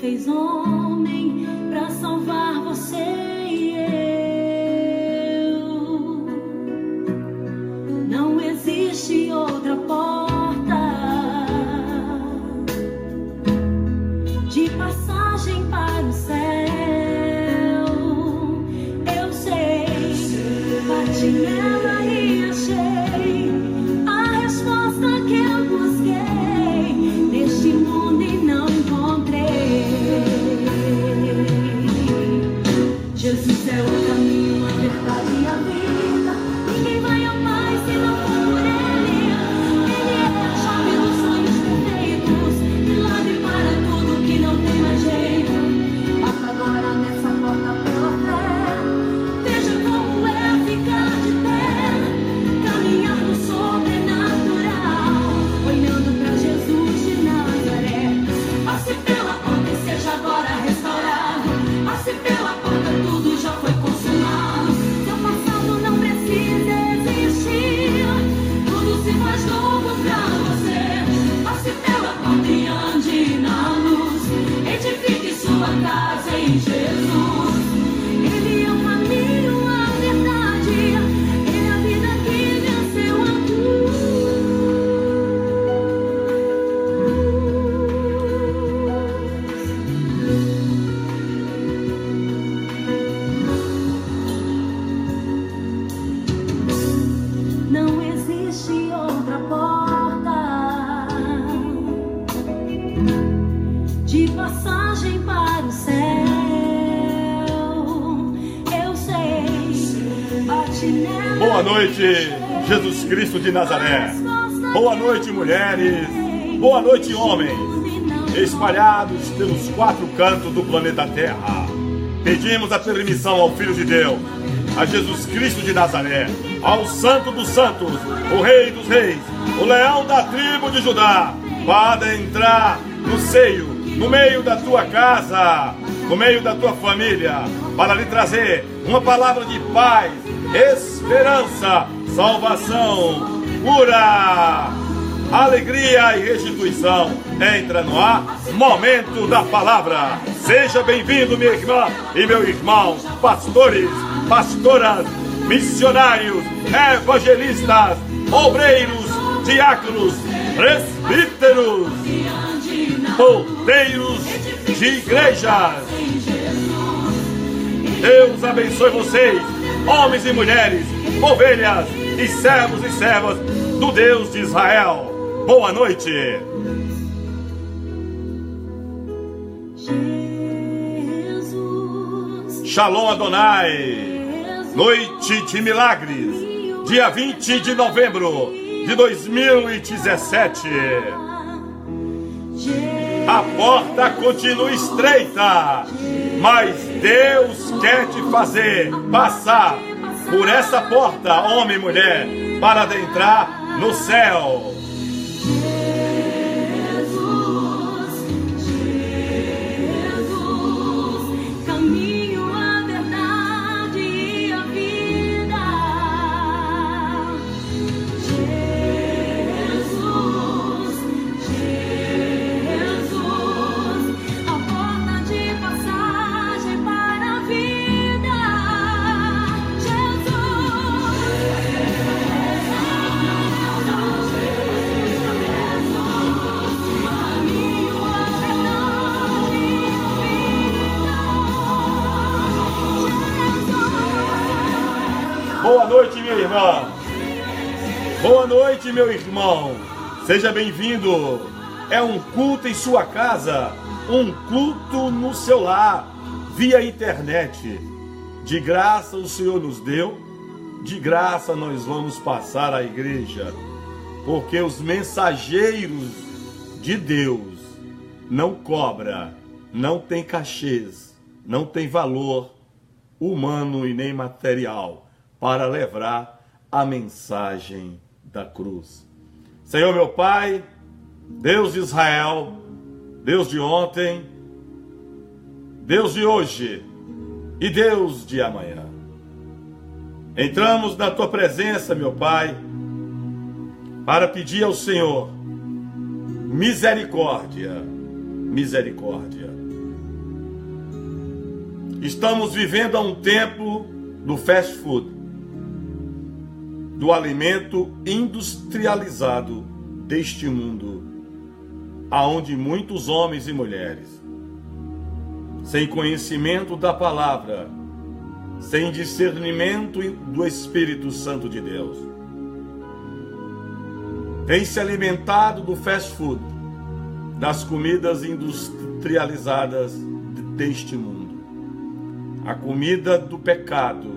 fez homem para salvar você e eu. Não existe outra porta de passagem para o céu. Eu sei, bati nela e achei a resposta que eu busquei neste mundo e não encontrei. Jesus é o caminho, a verdade e a vida. Ninguém vai ao Pai se não for por Ele. Ele é a chave dos sonhos perfeitos, milagre para tudo que não tem mais jeito. Passa agora nessa porta pela fé. Veja como é ficar de pé, caminhar no sobrenatural, olhando para Jesus de Nazaré. Passe pela porta e seja agora restaurado. Passe pela porta, tudo já foi consumado. Seu passado não precisa existir, tudo se faz novo pra você. Passe pela porta e ande na luz, edifique sua casa em Jesus. Ele é o caminho, a verdade, ele é a vida que venceu a cruz. Não existe outra porta de passagem para o céu. Eu sei, bate nela. Boa noite, Jesus Cristo de Nazaré. Boa noite, mulheres. Boa noite, homens, espalhados pelos 4 cantos do planeta Terra. Pedimos a permissão ao Filho de Deus, a Jesus Cristo de Nazaré, ao Santo dos Santos, o Rei dos Reis, o Leão da tribo de Judá, para entrar no seio, no meio da tua casa, no meio da tua família, para lhe trazer uma palavra de paz, esperança, salvação, cura, alegria e restituição. Entra no ar, momento da palavra. Seja bem-vindo, minha irmã e meu irmão, pastores, pastoras, missionários, evangelistas, obreiros, diáconos, presbíteros, porteiros de igrejas. Deus abençoe vocês, homens e mulheres, ovelhas e servos e servas do Deus de Israel. Boa noite. Shalom Adonai, noite de milagres, dia 20 de novembro de 2017. A porta continua estreita, mas Deus quer te fazer passar por essa porta, homem e mulher, para adentrar no céu. Boa noite, minha irmã. Boa noite, meu irmão. Seja bem-vindo. É um culto em sua casa, um culto no seu lar, via internet. De graça o Senhor nos deu, de graça nós vamos passar à igreja, porque os mensageiros de Deus não cobra, não tem cachês, não tem valor humano e nem material para levar a mensagem da cruz. Senhor meu Pai, Deus de Israel, Deus de ontem, Deus de hoje e Deus de amanhã. Entramos na tua presença, meu Pai, para pedir ao Senhor misericórdia, misericórdia. Estamos vivendo a um tempo do fast food, do alimento industrializado deste mundo, aonde muitos homens e mulheres, sem conhecimento da palavra, sem discernimento do Espírito Santo de Deus, tem se alimentado do fast food, das comidas industrializadas deste mundo. A comida do pecado,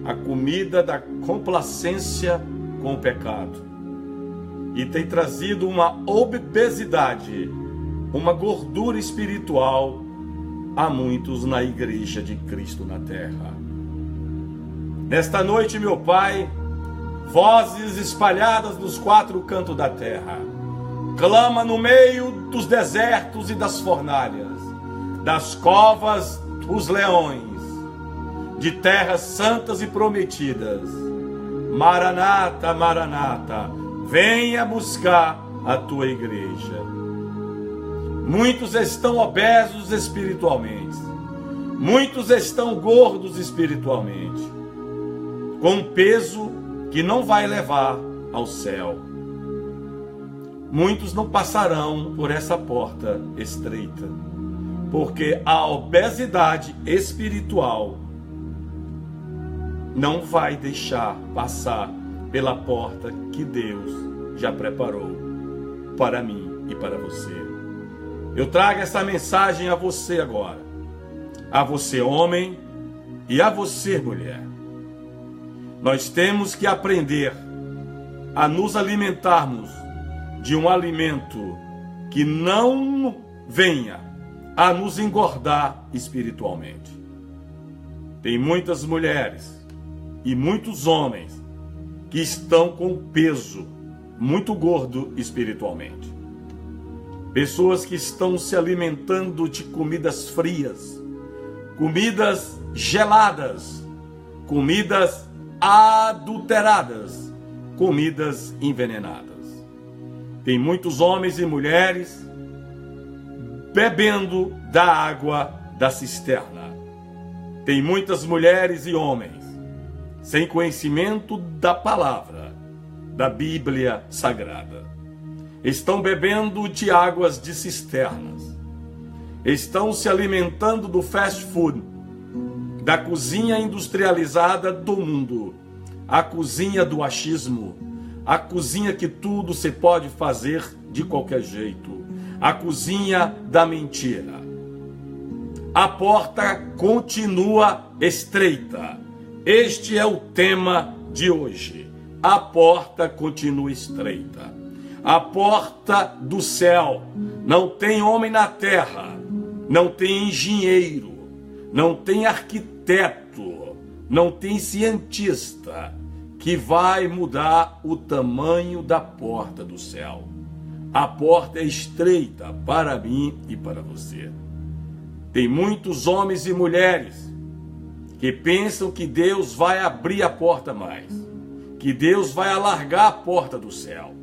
a comida da complacência com o pecado. E tem trazido uma obesidade, uma gordura espiritual a muitos na igreja de Cristo na terra. Nesta noite, meu Pai, vozes espalhadas nos quatro cantos da terra, clama no meio dos desertos e das fornalhas, das covas dos leões, de terras santas e prometidas. Maranata, Maranata, venha buscar a tua igreja. Muitos estão obesos espiritualmente, muitos estão gordos espiritualmente, com um peso que não vai levar ao céu. Muitos não passarão por essa porta estreita, porque a obesidade espiritual não vai deixar passar pela porta que Deus já preparou para mim e para você. Eu trago essa mensagem a você agora, a você homem e a você mulher. Nós temos que aprender a nos alimentarmos de um alimento que não venha a nos engordar espiritualmente. Tem muitas mulheres e muitos homens que estão com peso muito gordo espiritualmente. Pessoas que estão se alimentando de comidas frias, comidas geladas, comidas adulteradas, comidas envenenadas. Tem muitos homens e mulheres bebendo da água da cisterna. Tem muitas mulheres e homens sem conhecimento da palavra, da Bíblia Sagrada. Estão bebendo de águas de cisternas. Estão se alimentando do fast food, da cozinha industrializada do mundo, a cozinha do achismo, a cozinha que tudo se pode fazer de qualquer jeito, a cozinha da mentira. A porta continua estreita. Este é o tema de hoje. A porta continua estreita. A porta do céu. Não tem homem na terra, não tem engenheiro, não tem arquiteto, não tem cientista que vai mudar o tamanho da porta do céu. A porta é estreita para mim e para você. Tem muitos homens e mulheres que pensam que Deus vai abrir a porta mais, que Deus vai alargar a porta do céu.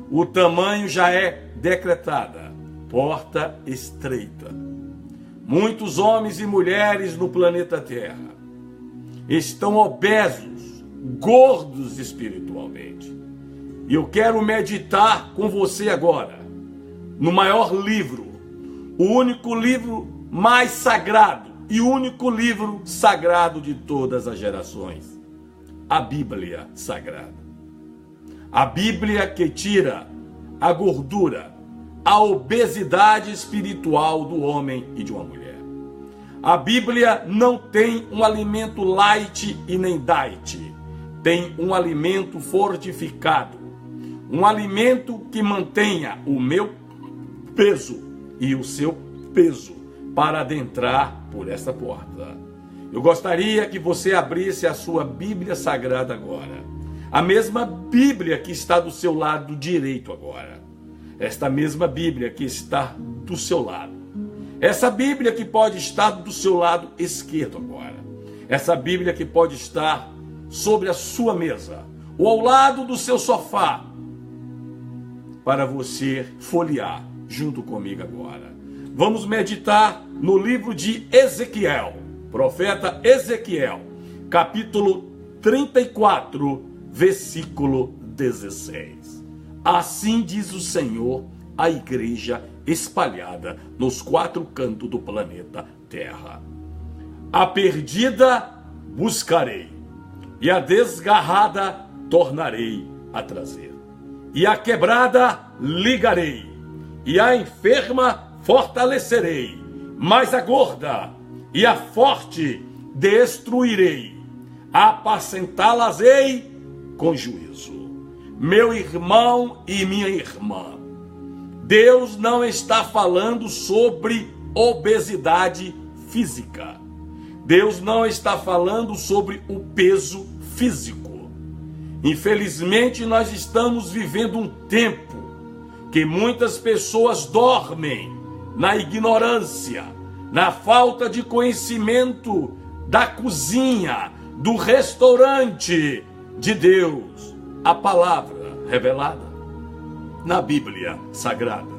O tamanho já é decretada, porta estreita. Muitos homens e mulheres no planeta Terra estão obesos, gordos espiritualmente. E eu quero meditar com você agora no maior livro, o único livro mais sagrado e o único livro sagrado de todas as gerações, a Bíblia Sagrada. A Bíblia que tira a gordura, a obesidade espiritual do homem e de uma mulher. A Bíblia não tem um alimento light e nem diet. Tem um alimento fortificado. Um alimento que mantenha o meu peso e o seu peso para adentrar por essa porta. Eu gostaria que você abrisse a sua Bíblia Sagrada agora. A mesma Bíblia que está do seu lado direito agora. Esta mesma Bíblia que está do seu lado. Essa Bíblia que pode estar do seu lado esquerdo agora. Essa Bíblia que pode estar sobre a sua mesa ou ao lado do seu sofá, para você folhear junto comigo agora. Vamos meditar no livro de Ezequiel, Profeta Ezequiel, capítulo 34, versículo 16. Assim diz o Senhor à igreja espalhada nos 4 cantos do planeta Terra: a perdida buscarei, e a desgarrada tornarei a trazer, e a quebrada ligarei, e a enferma fortalecerei, mas a gorda e a forte destruirei, apacentá-las-ei com juízo. Meu irmão e minha irmã, Deus não está falando sobre obesidade física. Deus não está falando sobre o peso físico. Infelizmente, nós estamos vivendo um tempo que muitas pessoas dormem na ignorância, na falta de conhecimento da cozinha, do restaurante de Deus, a palavra revelada na Bíblia Sagrada.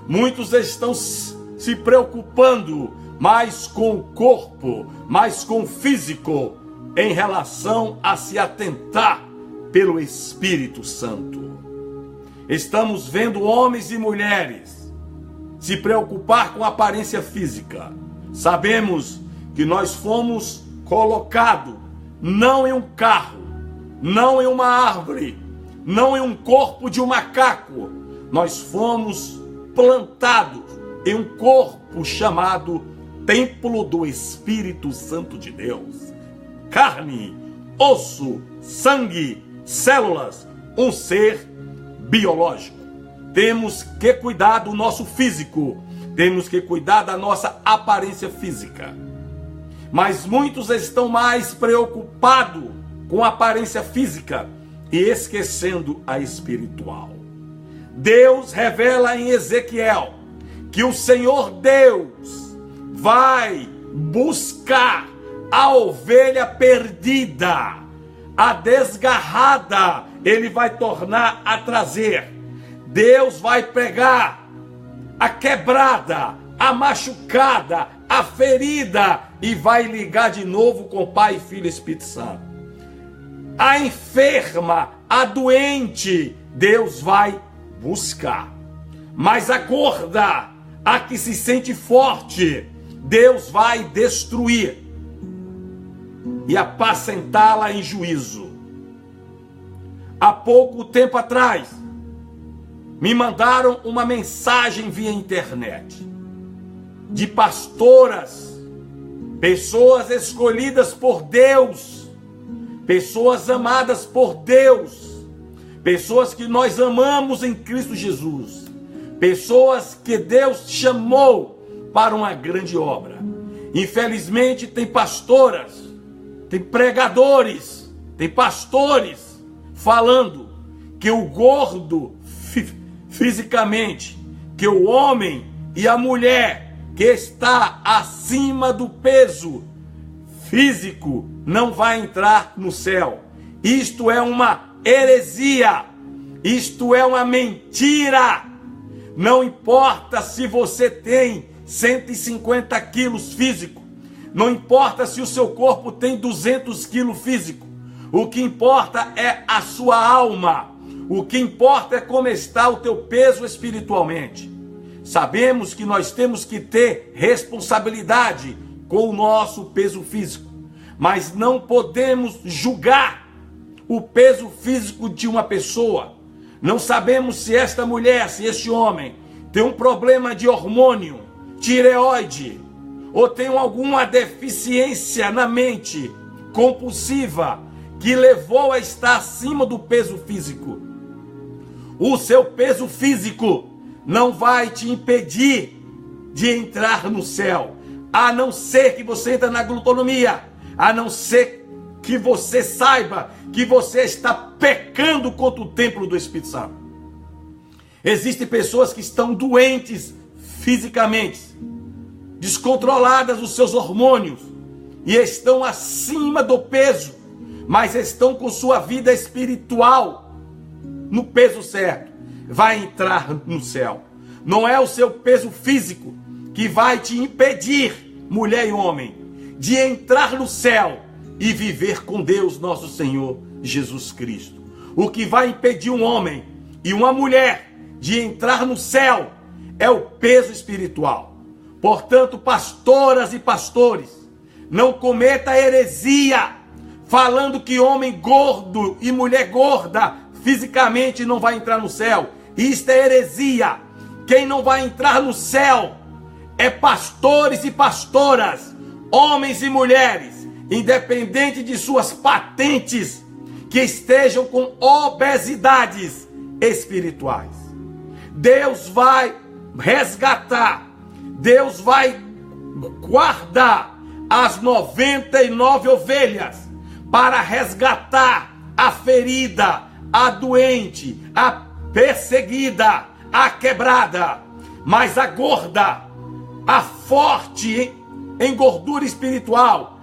Muitos estão se preocupando mais com o corpo, mais com o físico, em relação a se atentar pelo Espírito Santo. Estamos vendo homens e mulheres se preocupar com a aparência física. Sabemos que nós fomos colocados não em um carro, não em uma árvore, não em um corpo de um macaco. Nós fomos plantados em um corpo chamado Templo do Espírito Santo de Deus. Carne, osso, sangue, células, um ser biológico. Temos que cuidar do nosso físico, temos que cuidar da nossa aparência física. Mas muitos estão mais preocupados com a aparência física e esquecendo a espiritual. Deus revela em Ezequiel que o Senhor Deus vai buscar a ovelha perdida, a desgarrada, ele vai tornar a trazer. Deus vai pegar a quebrada, a machucada, a ferida e vai ligar de novo com Pai, Filho e Espírito Santo. A enferma, a doente, Deus vai buscar. Mas a gorda, a que se sente forte, Deus vai destruir e apacentá-la em juízo. Há pouco tempo atrás, me mandaram uma mensagem via internet de pastoras, pessoas escolhidas por Deus, pessoas amadas por Deus, pessoas que nós amamos em Cristo Jesus, pessoas que Deus chamou para uma grande obra. Infelizmente, tem pastoras, tem pregadores, tem pastores falando que o gordo fisicamente, que o homem e a mulher que está acima do peso físico não vai entrar no céu. Isto é uma heresia, isto é uma mentira. Não importa se você tem 150 quilos físico, não importa se o seu corpo tem 200 quilos físico, o que importa é a sua alma, o que importa é como está o teu peso espiritualmente. Sabemos que nós temos que ter responsabilidade com o nosso peso físico, mas não podemos julgar o peso físico de uma pessoa. Não sabemos se esta mulher, se este homem tem um problema de hormônio, tireoide, ou tem alguma deficiência na mente compulsiva que levou a estar acima do peso físico. O seu peso físico não vai te impedir de entrar no céu, a não ser que você entre na glutonomia, a não ser que você saiba que você está pecando contra o templo do Espírito Santo. Existem pessoas que estão doentes fisicamente, descontroladas os seus hormônios e estão acima do peso, mas estão com sua vida espiritual no peso certo. Vai entrar no céu. Não é o seu peso físico que vai te impedir, mulher e homem, de entrar no céu e viver com Deus nosso Senhor Jesus Cristo. O que vai impedir um homem e uma mulher de entrar no céu é o peso espiritual. Portanto, pastoras e pastores, não cometa heresia falando que homem gordo e mulher gorda fisicamente não vai entrar no céu. Isto é heresia. Quem não vai entrar no céu é pastores e pastoras, homens e mulheres, independente de suas patentes, que estejam com obesidades espirituais. Deus vai resgatar, Deus vai guardar as 99 ovelhas para resgatar a ferida, a doente, a perseguida, a quebrada. Mas a gorda, a forte em gordura espiritual,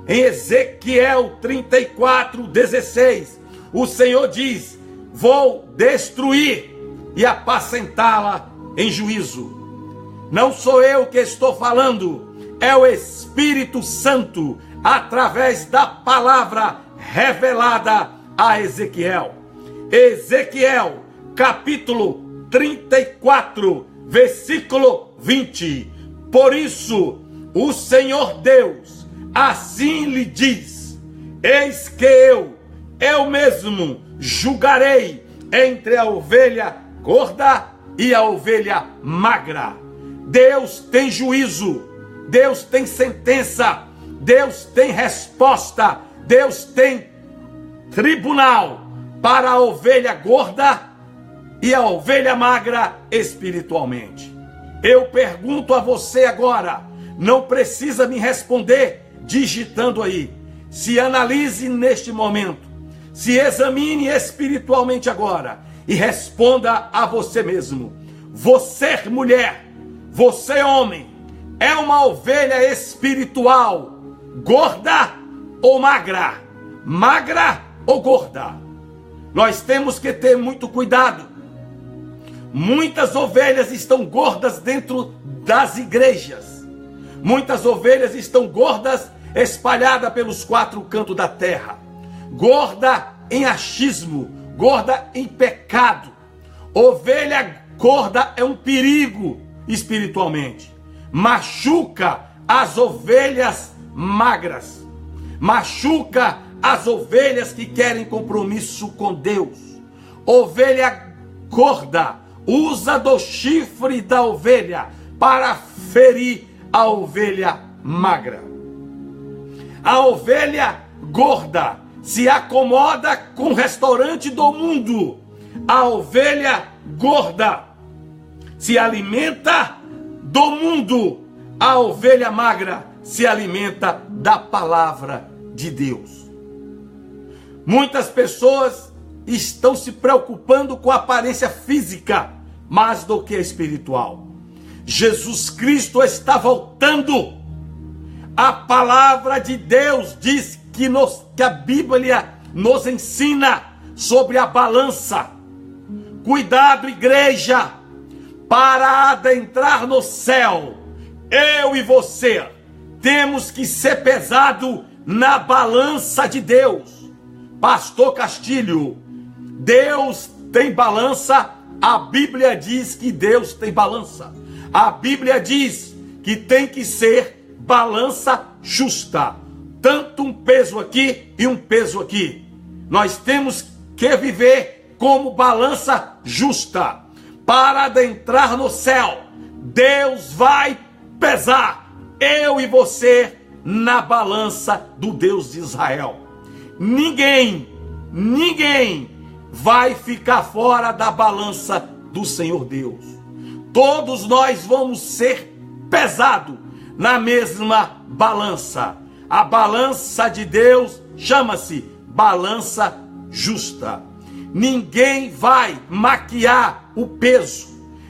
em Ezequiel 34:16, o Senhor diz: vou destruir e apacentá-la em juízo. Não sou eu que estou falando, é o Espírito Santo, através da palavra revelada a Ezequiel. Ezequiel, capítulo 34, versículo 20. Por isso, o Senhor Deus assim lhe diz: eis que eu mesmo julgarei entre a ovelha gorda e a ovelha magra. Deus tem juízo, Deus tem sentença, Deus tem resposta, Deus tem tribunal para a ovelha gorda e a ovelha magra espiritualmente. Eu pergunto a você agora, não precisa me responder digitando aí. Se analise neste momento, se examine espiritualmente agora e responda a você mesmo. Você, mulher, você, homem, é uma ovelha espiritual, gorda ou magra? Magra ou gorda? Nós temos que ter muito cuidado. Muitas ovelhas estão gordas dentro das igrejas. Muitas ovelhas estão gordas espalhadas pelos 4 cantos da terra. Gorda em achismo, gorda em pecado. Ovelha gorda é um perigo espiritualmente. Machuca as ovelhas magras. Machuca as ovelhas que querem compromisso com Deus. Ovelha gorda usa do chifre da ovelha para ferir a ovelha magra. A ovelha gorda se acomoda com o restaurante do mundo. A ovelha gorda se alimenta do mundo. A ovelha magra se alimenta da palavra de Deus. Muitas pessoas estão se preocupando com a aparência física mais do que a espiritual. Jesus Cristo está voltando. A palavra de Deus diz que a Bíblia nos ensina sobre a balança. Cuidado, igreja, para adentrar no céu. Eu e você temos que ser pesado na balança de Deus. Pastor Castilho, Deus tem balança? A Bíblia diz que Deus tem balança. A Bíblia diz que tem que ser balança justa. Tanto um peso aqui e um peso aqui. Nós temos que viver como balança justa. Para adentrar no céu, Deus vai pesar eu e você na balança do Deus de Israel. Ninguém vai ficar fora da balança do Senhor Deus. Todos nós vamos ser pesados na mesma balança. A balança de Deus chama-se balança justa. Ninguém vai maquiar o peso.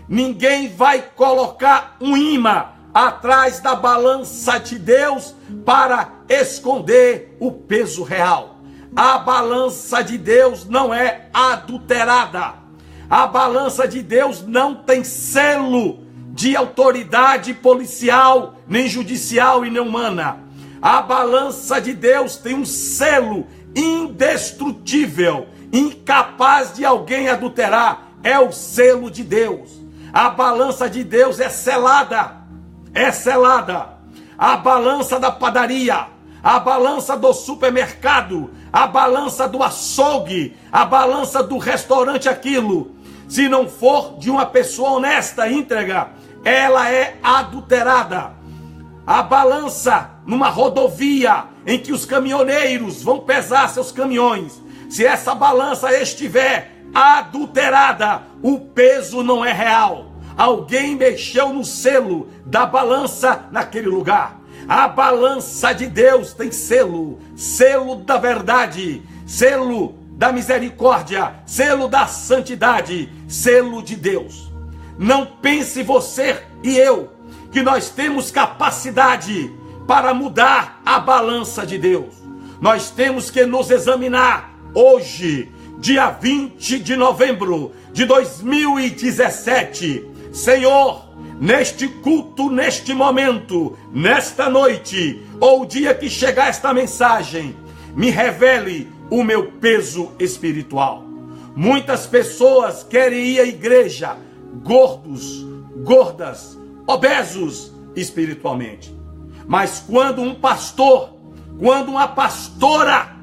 Ninguém vai colocar um imã atrás da balança de Deus para esconder o peso real. A balança de Deus não é adulterada. A balança de Deus não tem selo de autoridade policial, nem judicial e nem humana. A balança de Deus tem um selo indestrutível, incapaz de alguém adulterar. É o selo de Deus. A balança de Deus é selada. É selada. A balança da padaria, a balança do supermercado, a balança do açougue, a balança do restaurante, aquilo, se não for de uma pessoa honesta, íntegra, ela é adulterada. A balança numa rodovia em que os caminhoneiros vão pesar seus caminhões, se essa balança estiver adulterada, o peso não é real. Alguém mexeu no selo da balança naquele lugar. A balança de Deus tem selo, selo da verdade, selo da misericórdia, selo da santidade, selo de Deus. Não pense você e eu que nós temos capacidade para mudar a balança de Deus. Nós temos que nos examinar hoje, dia 20 de novembro de 2017. Senhor, neste culto, neste momento, nesta noite, ou o dia que chegar esta mensagem, me revele o meu peso espiritual. Muitas pessoas querem ir à igreja gordos, gordas, obesos espiritualmente. Mas quando um pastor, quando uma pastora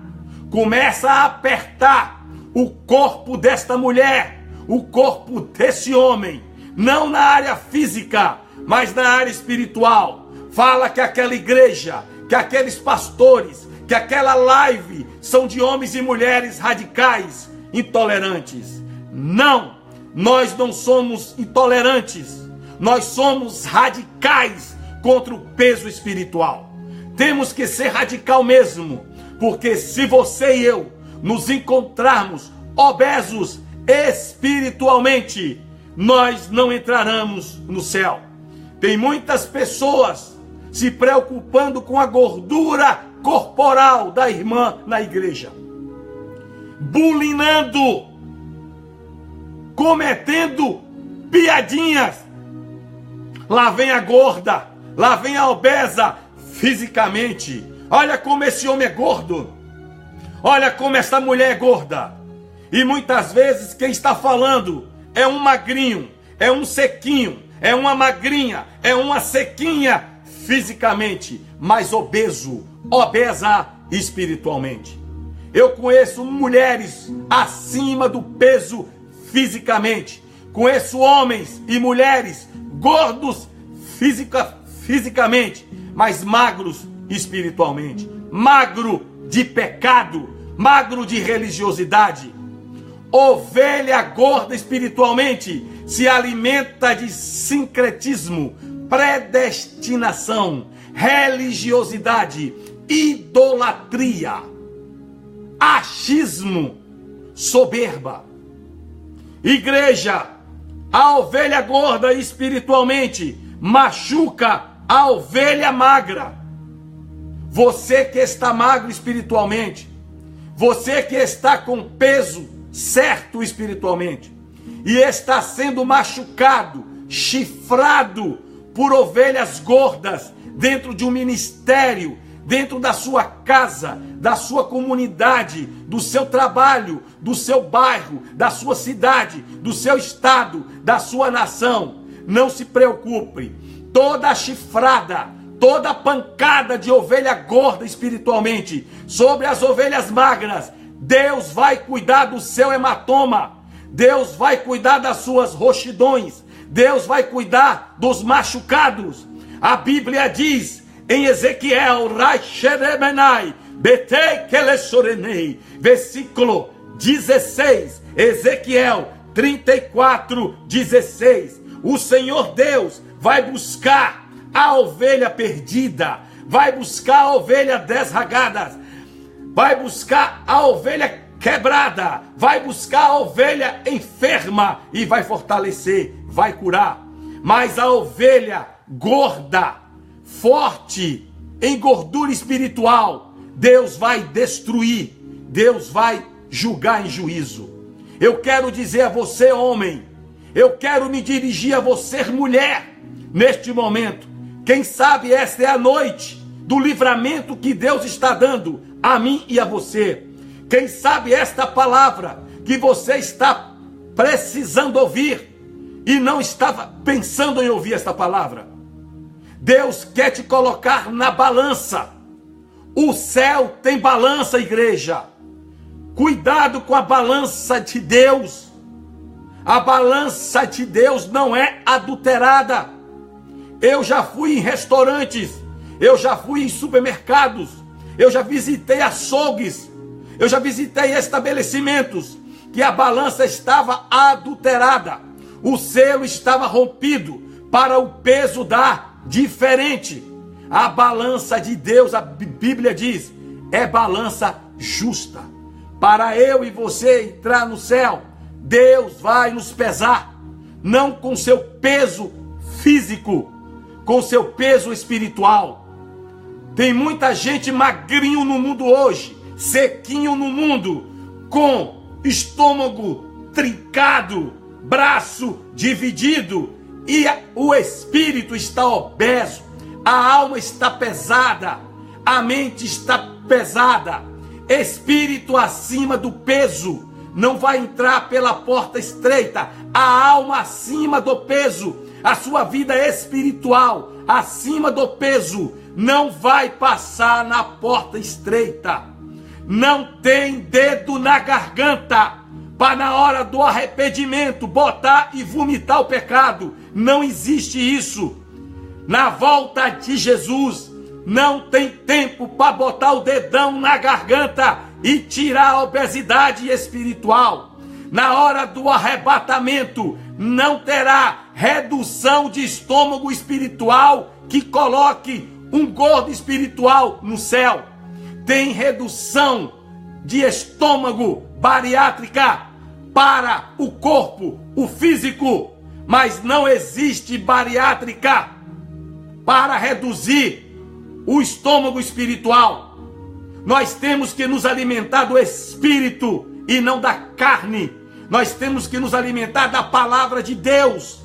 começa a apertar o corpo desta mulher, o corpo desse homem, não na área física, mas na área espiritual, fala que aquela igreja, que aqueles pastores, que aquela live são de homens e mulheres radicais, intolerantes. Não, nós não somos intolerantes, nós somos radicais contra o peso espiritual. Temos que ser radical mesmo, porque se você e eu nos encontrarmos obesos espiritualmente, nós não entraremos no céu. Tem muitas pessoas se preocupando com a gordura corporal da irmã na igreja, bulinando, cometendo piadinhas. Lá vem a gorda, lá vem a obesa fisicamente. Olha como esse homem é gordo, olha como essa mulher é gorda. E muitas vezes quem está falando é um magrinho, é um sequinho, é uma magrinha, é uma sequinha fisicamente, mas obeso, obesa espiritualmente. Eu conheço mulheres acima do peso fisicamente. Conheço homens e mulheres gordos fisicamente, mas magros espiritualmente. Magro de pecado, magro de religiosidade. Ovelha gorda espiritualmente se alimenta de sincretismo, predestinação, religiosidade, idolatria, achismo, soberba. Igreja, a ovelha gorda espiritualmente machuca a ovelha magra. Você que está magro espiritualmente, você que está com peso certo espiritualmente e está sendo machucado, chifrado por ovelhas gordas dentro de um ministério, dentro da sua casa, da sua comunidade, do seu trabalho, do seu bairro, da sua cidade, do seu estado, da sua nação. Não se preocupe, toda a chifrada, toda a pancada de ovelha gorda espiritualmente sobre as ovelhas magras, Deus vai cuidar do seu hematoma, Deus vai cuidar das suas roxidões, Deus vai cuidar dos machucados. A Bíblia diz em Ezequiel, versículo 16, Ezequiel 34:16, o Senhor Deus vai buscar a ovelha perdida, vai buscar a ovelha desragada, vai buscar a ovelha quebrada, vai buscar a ovelha enferma e vai fortalecer, vai curar. Mas a ovelha gorda, forte, em gordura espiritual, Deus vai destruir, Deus vai julgar em juízo. Eu quero dizer a você, homem, eu quero me dirigir a você, mulher, neste momento. Quem sabe esta é a noite do livramento que Deus está dando a mim e a você. Quem sabe esta palavra que você está precisando ouvir e não estava pensando em ouvir esta palavra. Deus quer te colocar na balança. O céu tem balança, igreja. Cuidado com a balança de Deus. A balança de Deus não é adulterada. Eu já fui em restaurantes, eu já fui em supermercados, eu já visitei açougues, eu já visitei estabelecimentos que a balança estava adulterada. O selo estava rompido para o peso dar diferente. A balança de Deus, a Bíblia diz, é balança justa. Para eu e você entrar no céu, Deus vai nos pesar, não com seu peso físico, com seu peso espiritual. Tem muita gente magrinho no mundo hoje, sequinho no mundo, com estômago trincado, braço dividido, e o espírito está obeso, a alma está pesada, a mente está pesada. Espírito acima do peso não vai entrar pela porta estreita. A alma acima do peso, a sua vida espiritual acima do peso, não vai passar na porta estreita. Não tem dedo na garganta para na hora do arrependimento botar e vomitar o pecado. Não existe isso. Na volta de Jesus, não tem tempo para botar o dedão na garganta e tirar a obesidade espiritual. Na hora do arrebatamento, não terá redução de estômago espiritual que coloque um gordo espiritual no céu. Tem redução de estômago bariátrica para o corpo, o físico, mas não existe bariátrica para reduzir o estômago espiritual. Nós temos que nos alimentar do espírito e não da carne. Nós temos que nos alimentar da palavra de Deus.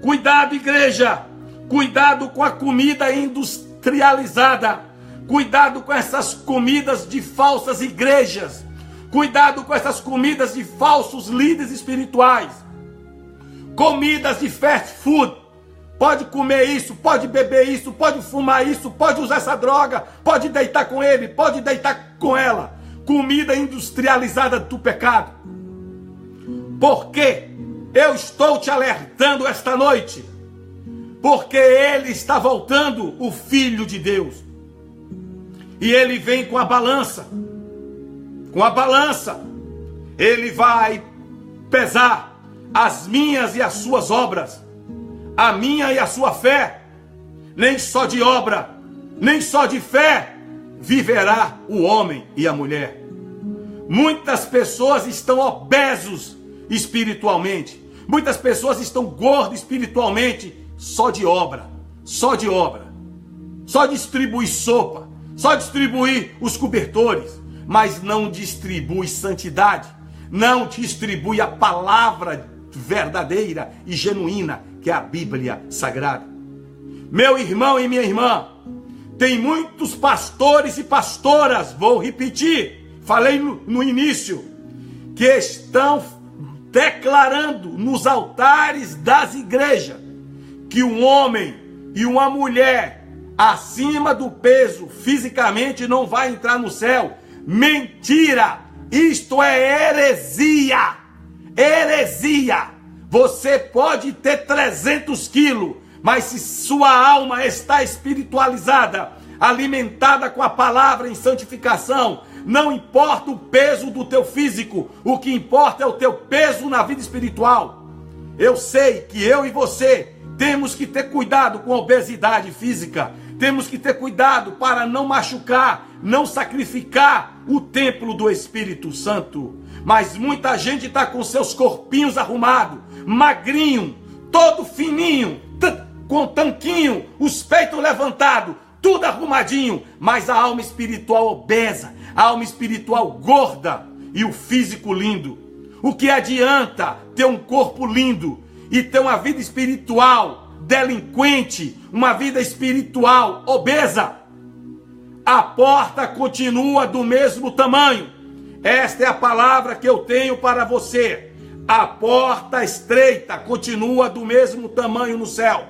Cuidado, igreja. Cuidado com a comida industrializada. Cuidado com essas comidas de falsas igrejas. Cuidado com essas comidas de falsos líderes espirituais. Comidas de fast food. Pode comer isso, pode beber isso, pode fumar isso, pode usar essa droga, pode deitar com ele, pode deitar com ela. Comida industrializada do pecado. Porque eu estou te alertando esta noite. Porque ele está voltando, o Filho de Deus. E ele vem com a balança. Com a balança, ele vai pesar as minhas e as suas obras. A minha e a sua fé. Nem só de obra, nem só de fé viverá o homem e a mulher. Muitas pessoas estão obesos espiritualmente. Muitas pessoas estão gordas espiritualmente só de obra. Só de obra. Só distribui sopa. Só distribui os cobertores. Mas não distribui santidade. Não distribui a palavra verdadeira e genuína, que é a Bíblia Sagrada. Meu irmão e minha irmã, tem muitos pastores e pastoras, vou repetir, falei no início, que estão declarando nos altares das igrejas que um homem e uma mulher acima do peso fisicamente não vai entrar no céu. Mentira! Isto é heresia! Heresia! Você pode ter 300 quilos, mas se sua alma está espiritualizada, alimentada com a palavra em santificação, não importa o peso do teu físico, o que importa é o teu peso na vida espiritual. Eu sei que eu e você temos que ter cuidado com a obesidade física, temos que ter cuidado para não machucar, não sacrificar o templo do Espírito Santo. Mas muita gente está com seus corpinhos arrumados, magrinho, todo fininho, com tanquinho, os peitos levantados, tudo arrumadinho, mas a alma espiritual obesa, a alma espiritual gorda e o físico lindo. O que adianta ter um corpo lindo e ter uma vida espiritual delinquente, uma vida espiritual obesa? a porta continua do mesmo tamanho. Esta é a palavra que eu tenho para você. A porta estreita continua do mesmo tamanho no céu.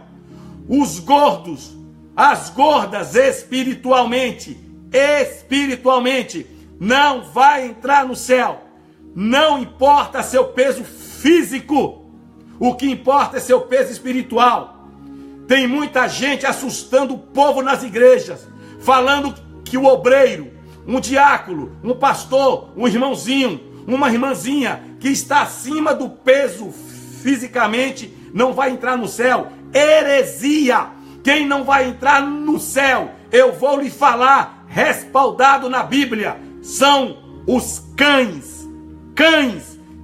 Os gordos, as gordas espiritualmente, não vai entrar no céu. Não importa seu peso físico, o que importa é seu peso espiritual. Tem muita gente assustando o povo nas igrejas, falando que o obreiro, um diácono, um pastor, um irmãozinho, uma irmãzinha que está acima do peso fisicamente não vai entrar no céu. Heresia! Quem não vai entrar no céu, eu vou lhe falar, respaldado na Bíblia, são os cães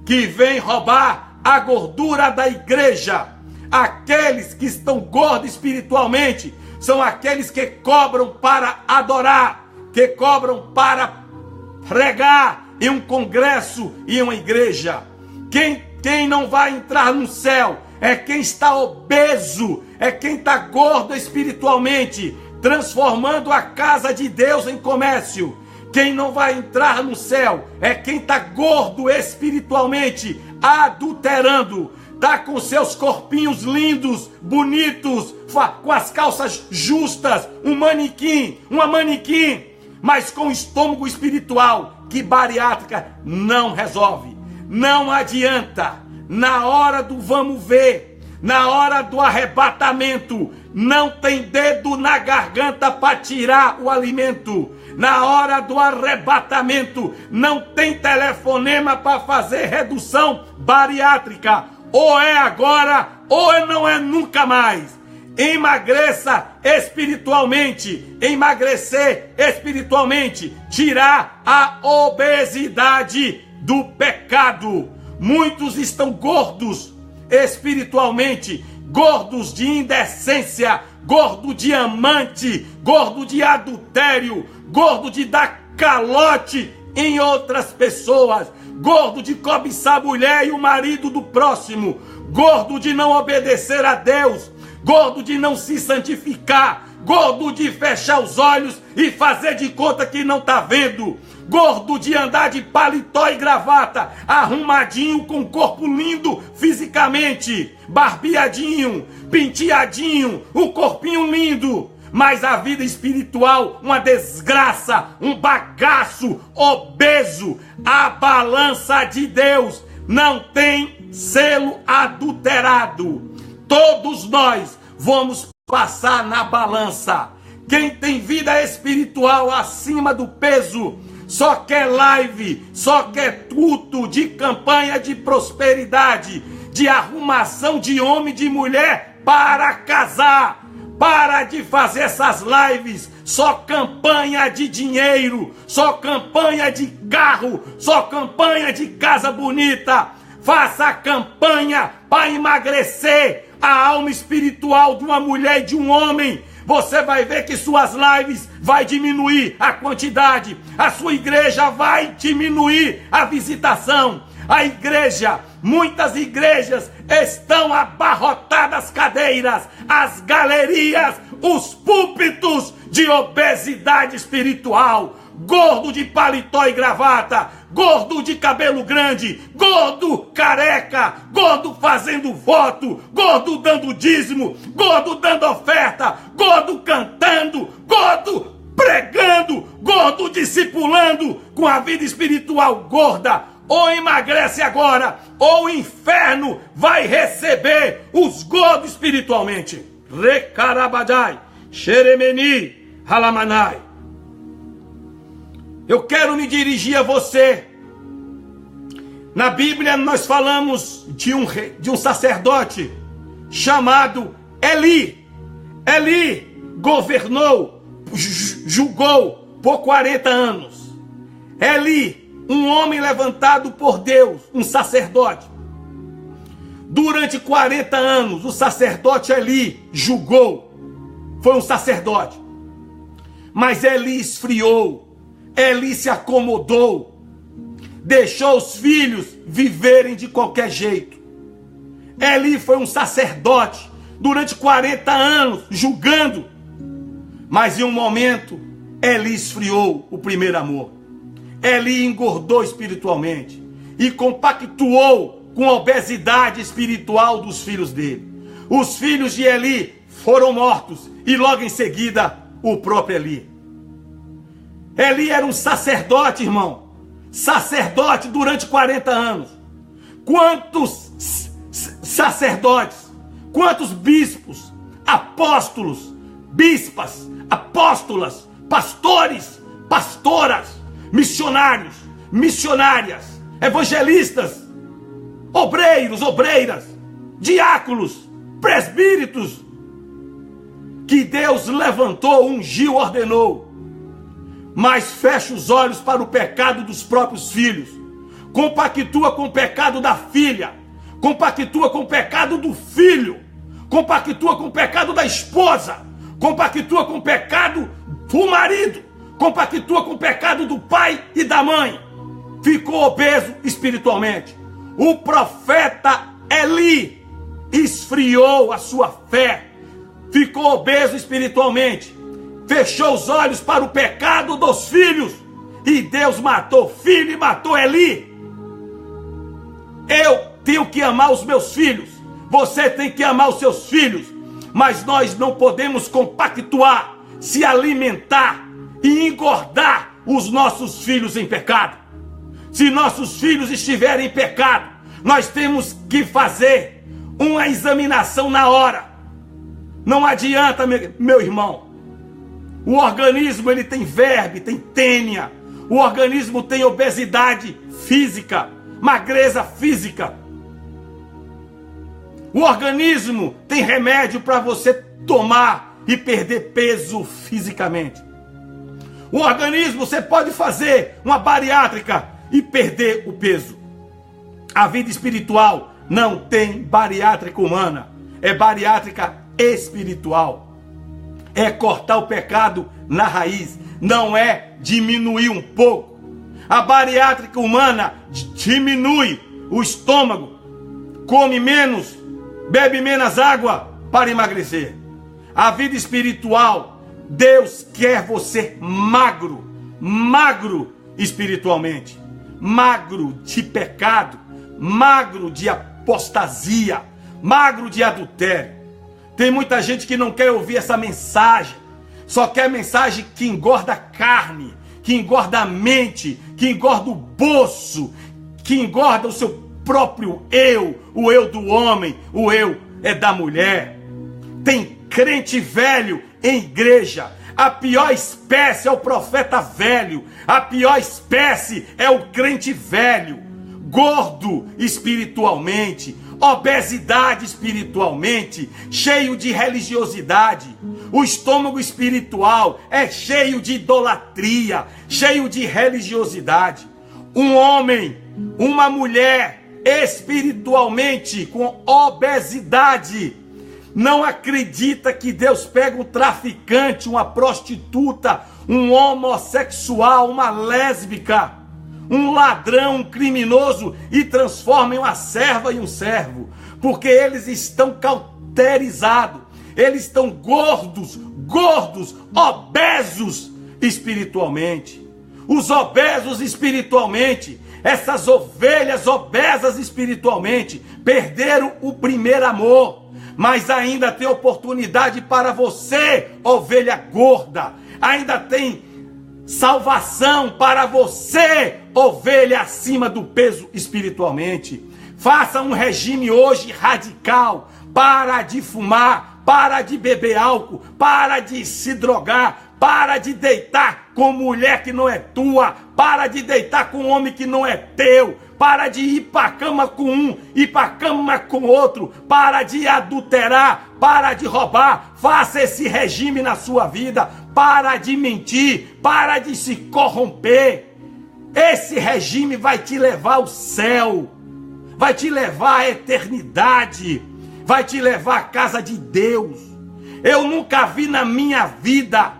que vêm roubar a gordura da igreja. Aqueles que estão gordos espiritualmente são aqueles que cobram para adorar, que cobram para pregar em um congresso e em uma igreja. Quem não vai entrar no céu é quem está obeso, é quem está gordo espiritualmente, transformando a casa de Deus em comércio. Quem não vai entrar no céu é quem está gordo espiritualmente, adulterando, está com seus corpinhos lindos, bonitos, com as calças justas, uma manequim, mas com estômago espiritual, que bariátrica não resolve. Não adianta. Na hora do vamos ver, na hora do arrebatamento, não tem dedo na garganta para tirar o alimento. Na hora do arrebatamento, não tem telefonema para fazer redução bariátrica. Ou é agora, ou não é nunca mais. Emagreça espiritualmente, emagrecer espiritualmente, tirar a obesidade do pecado. Muitos estão gordos espiritualmente, gordos de indecência, gordo de amante, gordo de adultério, gordo de dar calote em outras pessoas, gordo de cobiçar a mulher e o marido do próximo, gordo de não obedecer a Deus, gordo de não se santificar, gordo de fechar os olhos e fazer de conta que não está vendo, gordo de andar de paletó e gravata, arrumadinho, com corpo lindo fisicamente, barbeadinho, penteadinho, um corpinho lindo, mas a vida espiritual uma desgraça, um bagaço, obeso. A balança de Deus não tem selo adulterado. Todos nós vamos passar na balança. Quem tem vida espiritual acima do peso só quer live, só quer culto de campanha de prosperidade, de arrumação de homem e de mulher para casar. Para de fazer essas lives, só campanha de dinheiro, só campanha de carro, só campanha de casa bonita. Faça campanha para emagrecer a alma espiritual de uma mulher e de um homem. Você vai ver que suas lives vai diminuir a quantidade, a sua igreja vai diminuir a visitação. A igreja, muitas igrejas estão abarrotadas cadeiras, as galerias, os púlpitos de obesidade espiritual, gordo de paletó e gravata, gordo de cabelo grande, gordo careca, gordo fazendo voto, gordo dando dízimo, gordo dando oferta, gordo cantando, gordo pregando, gordo discipulando, com a vida espiritual gorda. Ou emagrece agora, ou o inferno vai receber os gordos espiritualmente. Recarabadai, xeremeni, halamanai. Eu quero me dirigir a você. Na Bíblia nós falamos de um sacerdote chamado Eli. Eli governou, julgou por 40 anos. Eli, um homem levantado por Deus, um sacerdote. Durante 40 anos, o sacerdote Eli julgou. Foi um sacerdote. Mas Eli esfriou. Eli se acomodou. Deixou os filhos viverem de qualquer jeito. Eli foi um sacerdote durante 40 anos, julgando. Mas em um momento, Eli esfriou o primeiro amor. Eli engordou espiritualmente e compactuou com a obesidade espiritual dos filhos dele. Os filhos de Eli foram mortos e logo em seguida o próprio Eli. Eli era um sacerdote, irmão. Sacerdote durante 40 anos. Quantos sacerdotes, quantos bispos, apóstolos, bispas, apóstolas, pastores, pastoras, missionários, missionárias, evangelistas, obreiros, obreiras, diáconos, presbíteros, que Deus levantou, ungiu, ordenou, mas fecha os olhos para o pecado dos próprios filhos, compactua com o pecado da filha, compactua com o pecado do filho, compactua com o pecado da esposa, compactua com o pecado do marido, compactua com o pecado do pai e da mãe. Ficou obeso espiritualmente. O profeta Eli esfriou a sua fé, ficou obeso espiritualmente, fechou os olhos para o pecado dos filhos, e Deus matou filho e matou Eli. Eu tenho que amar os meus filhos, você tem que amar os seus filhos, mas nós não podemos compactuar, se alimentar e engordar os nossos filhos em pecado. Se nossos filhos estiverem em pecado, nós temos que fazer uma examinação na hora. Não adianta, meu irmão. O organismo ele tem verme, tem tênia. O organismo tem obesidade física, magreza física. O organismo tem remédio para você tomar e perder peso fisicamente. O organismo, você pode fazer uma bariátrica e perder o peso. A vida espiritual não tem bariátrica humana, é bariátrica espiritual. É cortar o pecado na raiz, não é diminuir um pouco. A bariátrica humana diminui o estômago, come menos, bebe menos água para emagrecer. A vida espiritual, Deus quer você magro, magro espiritualmente, magro de pecado, magro de apostasia, magro de adultério. Tem muita gente que não quer ouvir essa mensagem, só quer mensagem que engorda a carne, que engorda a mente, que engorda o bolso, que engorda o seu próprio eu, o eu do homem, o eu é da mulher. Tem crente velho em igreja. A pior espécie é o profeta velho, a pior espécie é o crente velho, gordo espiritualmente, obesidade espiritualmente, cheio de religiosidade. O estômago espiritual é cheio de idolatria, cheio de religiosidade. Um homem, uma mulher espiritualmente com obesidade não acredita que Deus pega um traficante, uma prostituta, um homossexual, uma lésbica, um ladrão, um criminoso e transforma em uma serva e um servo, porque eles estão cauterizados, eles estão gordos, obesos espiritualmente. Os obesos espiritualmente, essas ovelhas obesas espiritualmente, perderam o primeiro amor, mas ainda tem oportunidade para você, ovelha gorda, ainda tem salvação para você, ovelha acima do peso espiritualmente. Faça um regime hoje radical, para de fumar, para de beber álcool, para de se drogar, para de deitar com mulher que não é tua, para de deitar com homem que não é teu, para de ir para a cama com um, ir para a cama com outro, para de adulterar, para de roubar. Faça esse regime na sua vida, para de mentir, para de se corromper. Esse regime vai te levar ao céu, vai te levar à eternidade, vai te levar à casa de Deus. Eu nunca vi na minha vida,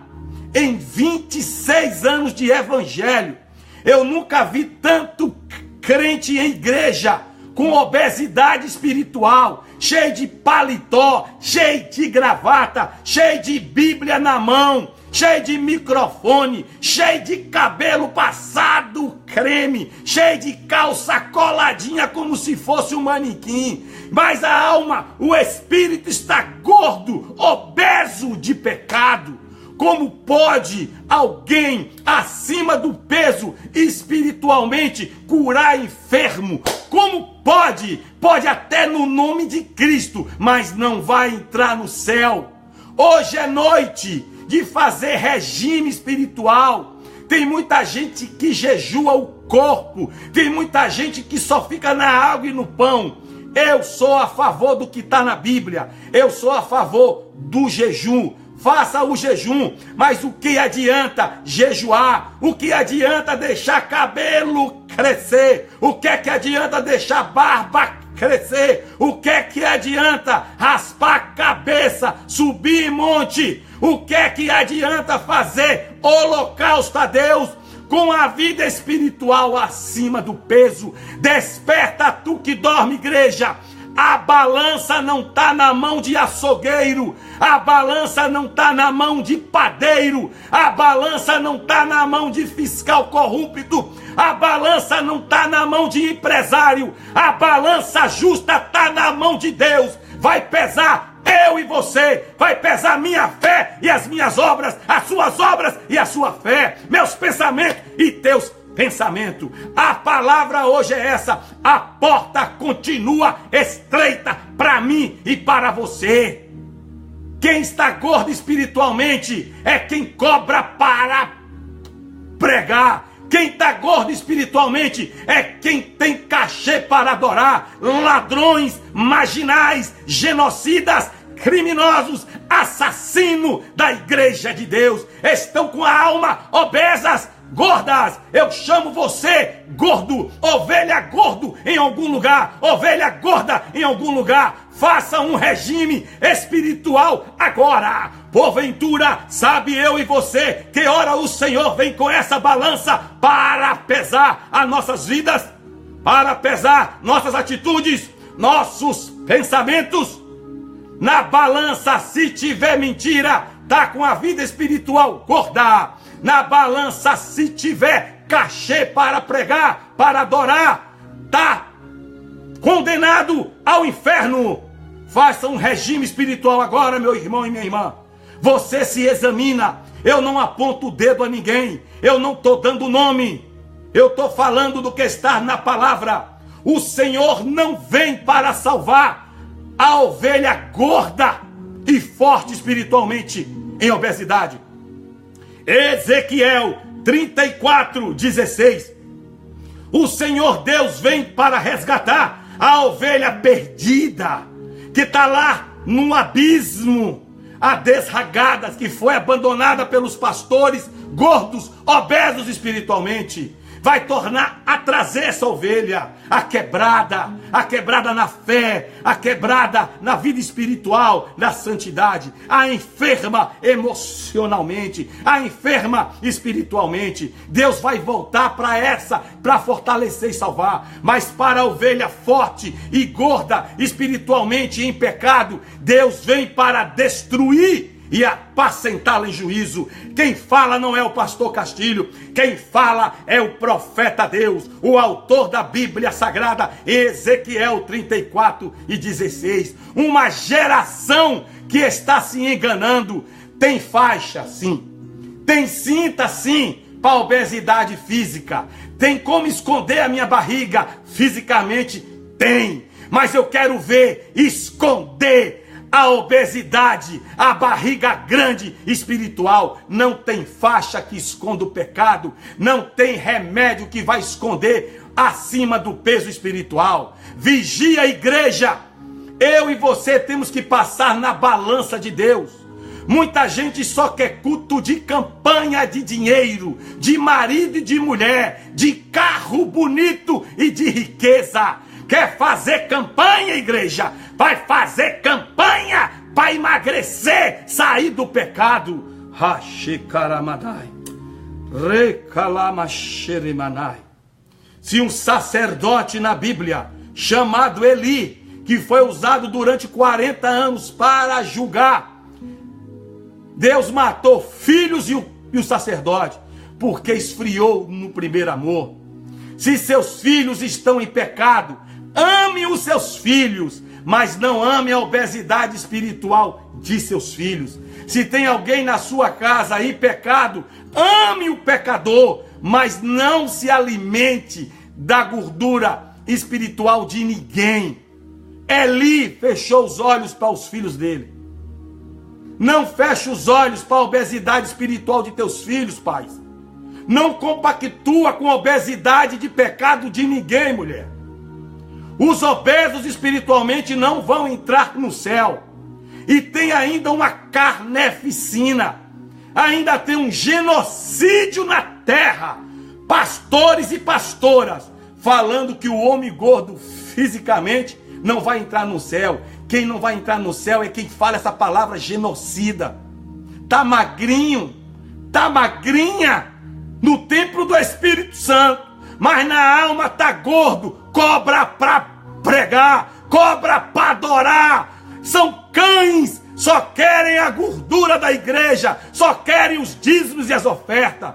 em 26 anos de evangelho, eu nunca vi tanto crente em igreja com obesidade espiritual, cheio de paletó, cheio de gravata, cheio de Bíblia na mão, cheio de microfone, cheio de cabelo passado creme, cheio de calça coladinha como se fosse um manequim. Mas a alma, o espírito está gordo, obeso de pecado. Como pode alguém acima do peso espiritualmente curar enfermo? Como pode? Pode até no nome de Cristo, mas não vai entrar no céu. Hoje é noite de fazer regime espiritual. Tem muita gente que jejua o corpo, tem muita gente que só fica na água e no pão. Eu sou a favor do que está na Bíblia, eu sou a favor do jejum. Faça o jejum, mas o que adianta jejuar? O que adianta deixar cabelo crescer? O que é que adianta deixar barba crescer? O que é que adianta raspar a cabeça, subir monte? O que é que adianta fazer holocausto a Deus com a vida espiritual acima do peso? Desperta tu que dorme, igreja. A balança não está na mão de açougueiro, a balança não está na mão de padeiro, a balança não está na mão de fiscal corrupto, a balança não está na mão de empresário, a balança justa está na mão de Deus. Vai pesar eu e você, vai pesar minha fé e as minhas obras, as suas obras e a sua fé, meus pensamentos e teus pensamento. A palavra hoje é essa: a porta continua estreita para mim e para você. Quem está gordo espiritualmente é quem cobra para pregar. Quem está gordo espiritualmente é quem tem cachê para adorar. Ladrões, marginais, genocidas, criminosos, assassinos da igreja de Deus estão com a alma obesas, gordas. Eu chamo você gordo, ovelha gordo em algum lugar, ovelha gorda em algum lugar. Faça um regime espiritual agora. Porventura, sabe eu e você que hora o Senhor vem com essa balança para pesar as nossas vidas, para pesar nossas atitudes, nossos pensamentos. Na balança, se tiver mentira, tá com a vida espiritual gorda. Na balança, se tiver cachê para pregar, para adorar, tá condenado ao inferno. Faça um regime espiritual agora, meu irmão e minha irmã. Você se examina. Eu não aponto o dedo a ninguém. Eu não estou dando nome. Eu estou falando do que está na palavra. O Senhor não vem para salvar a ovelha gorda e forte espiritualmente em obesidade. Ezequiel 34:16. O Senhor Deus vem para resgatar a ovelha perdida, que está lá num abismo, a desragadas, que foi abandonada pelos pastores gordos, obesos espiritualmente. Vai tornar a trazer essa ovelha, a quebrada na fé, a quebrada na vida espiritual, na santidade, a enferma emocionalmente, a enferma espiritualmente. Deus vai voltar para fortalecer e salvar. Mas para a ovelha forte e gorda espiritualmente em pecado, Deus vem para destruir e apacentá-la em juízo. Quem fala não é o pastor Castilho, quem fala é o profeta Deus, o autor da Bíblia Sagrada, Ezequiel 34:16. Uma geração que está se enganando. Tem faixa, sim. Tem cinta, sim, para obesidade física. Tem como esconder a minha barriga fisicamente? Tem. Mas eu quero ver esconder a obesidade, a barriga grande espiritual. Não tem faixa que esconda o pecado, não tem remédio que vai esconder acima do peso espiritual. Vigia a igreja. Eu e você temos que passar na balança de Deus. Muita gente só quer culto de campanha de dinheiro, de marido e de mulher, de carro bonito e de riqueza. Quer fazer campanha, igreja? Vai fazer campanha para emagrecer, sair do pecado. Hashikaramadai, Rekalamacheremanai. Se um sacerdote na Bíblia, chamado Eli, que foi usado durante 40 anos para julgar Deus matou filhos e o sacerdote, porque esfriou no primeiro amor. Se seus filhos estão em pecado, ame os seus filhos, mas não ame a obesidade espiritual de seus filhos. Se tem alguém na sua casa em pecado, ame o pecador, mas não se alimente da gordura espiritual de ninguém. Eli fechou os olhos para os filhos dele. Não feche os olhos para a obesidade espiritual de teus filhos, pais. Não compactua com a obesidade de pecado de ninguém, mulher. Os obesos espiritualmente não vão entrar no céu. E tem ainda uma carneficina. Ainda tem um genocídio na terra. Pastores e pastoras falando que o homem gordo fisicamente não vai entrar no céu. Quem não vai entrar no céu é quem fala essa palavra genocida. Tá magrinho, tá magrinha no templo do Espírito Santo, mas na alma tá gordo. Cobra pra pregar, cobra pra adorar. São cães, só querem a gordura da igreja, só querem os dízimos e as ofertas.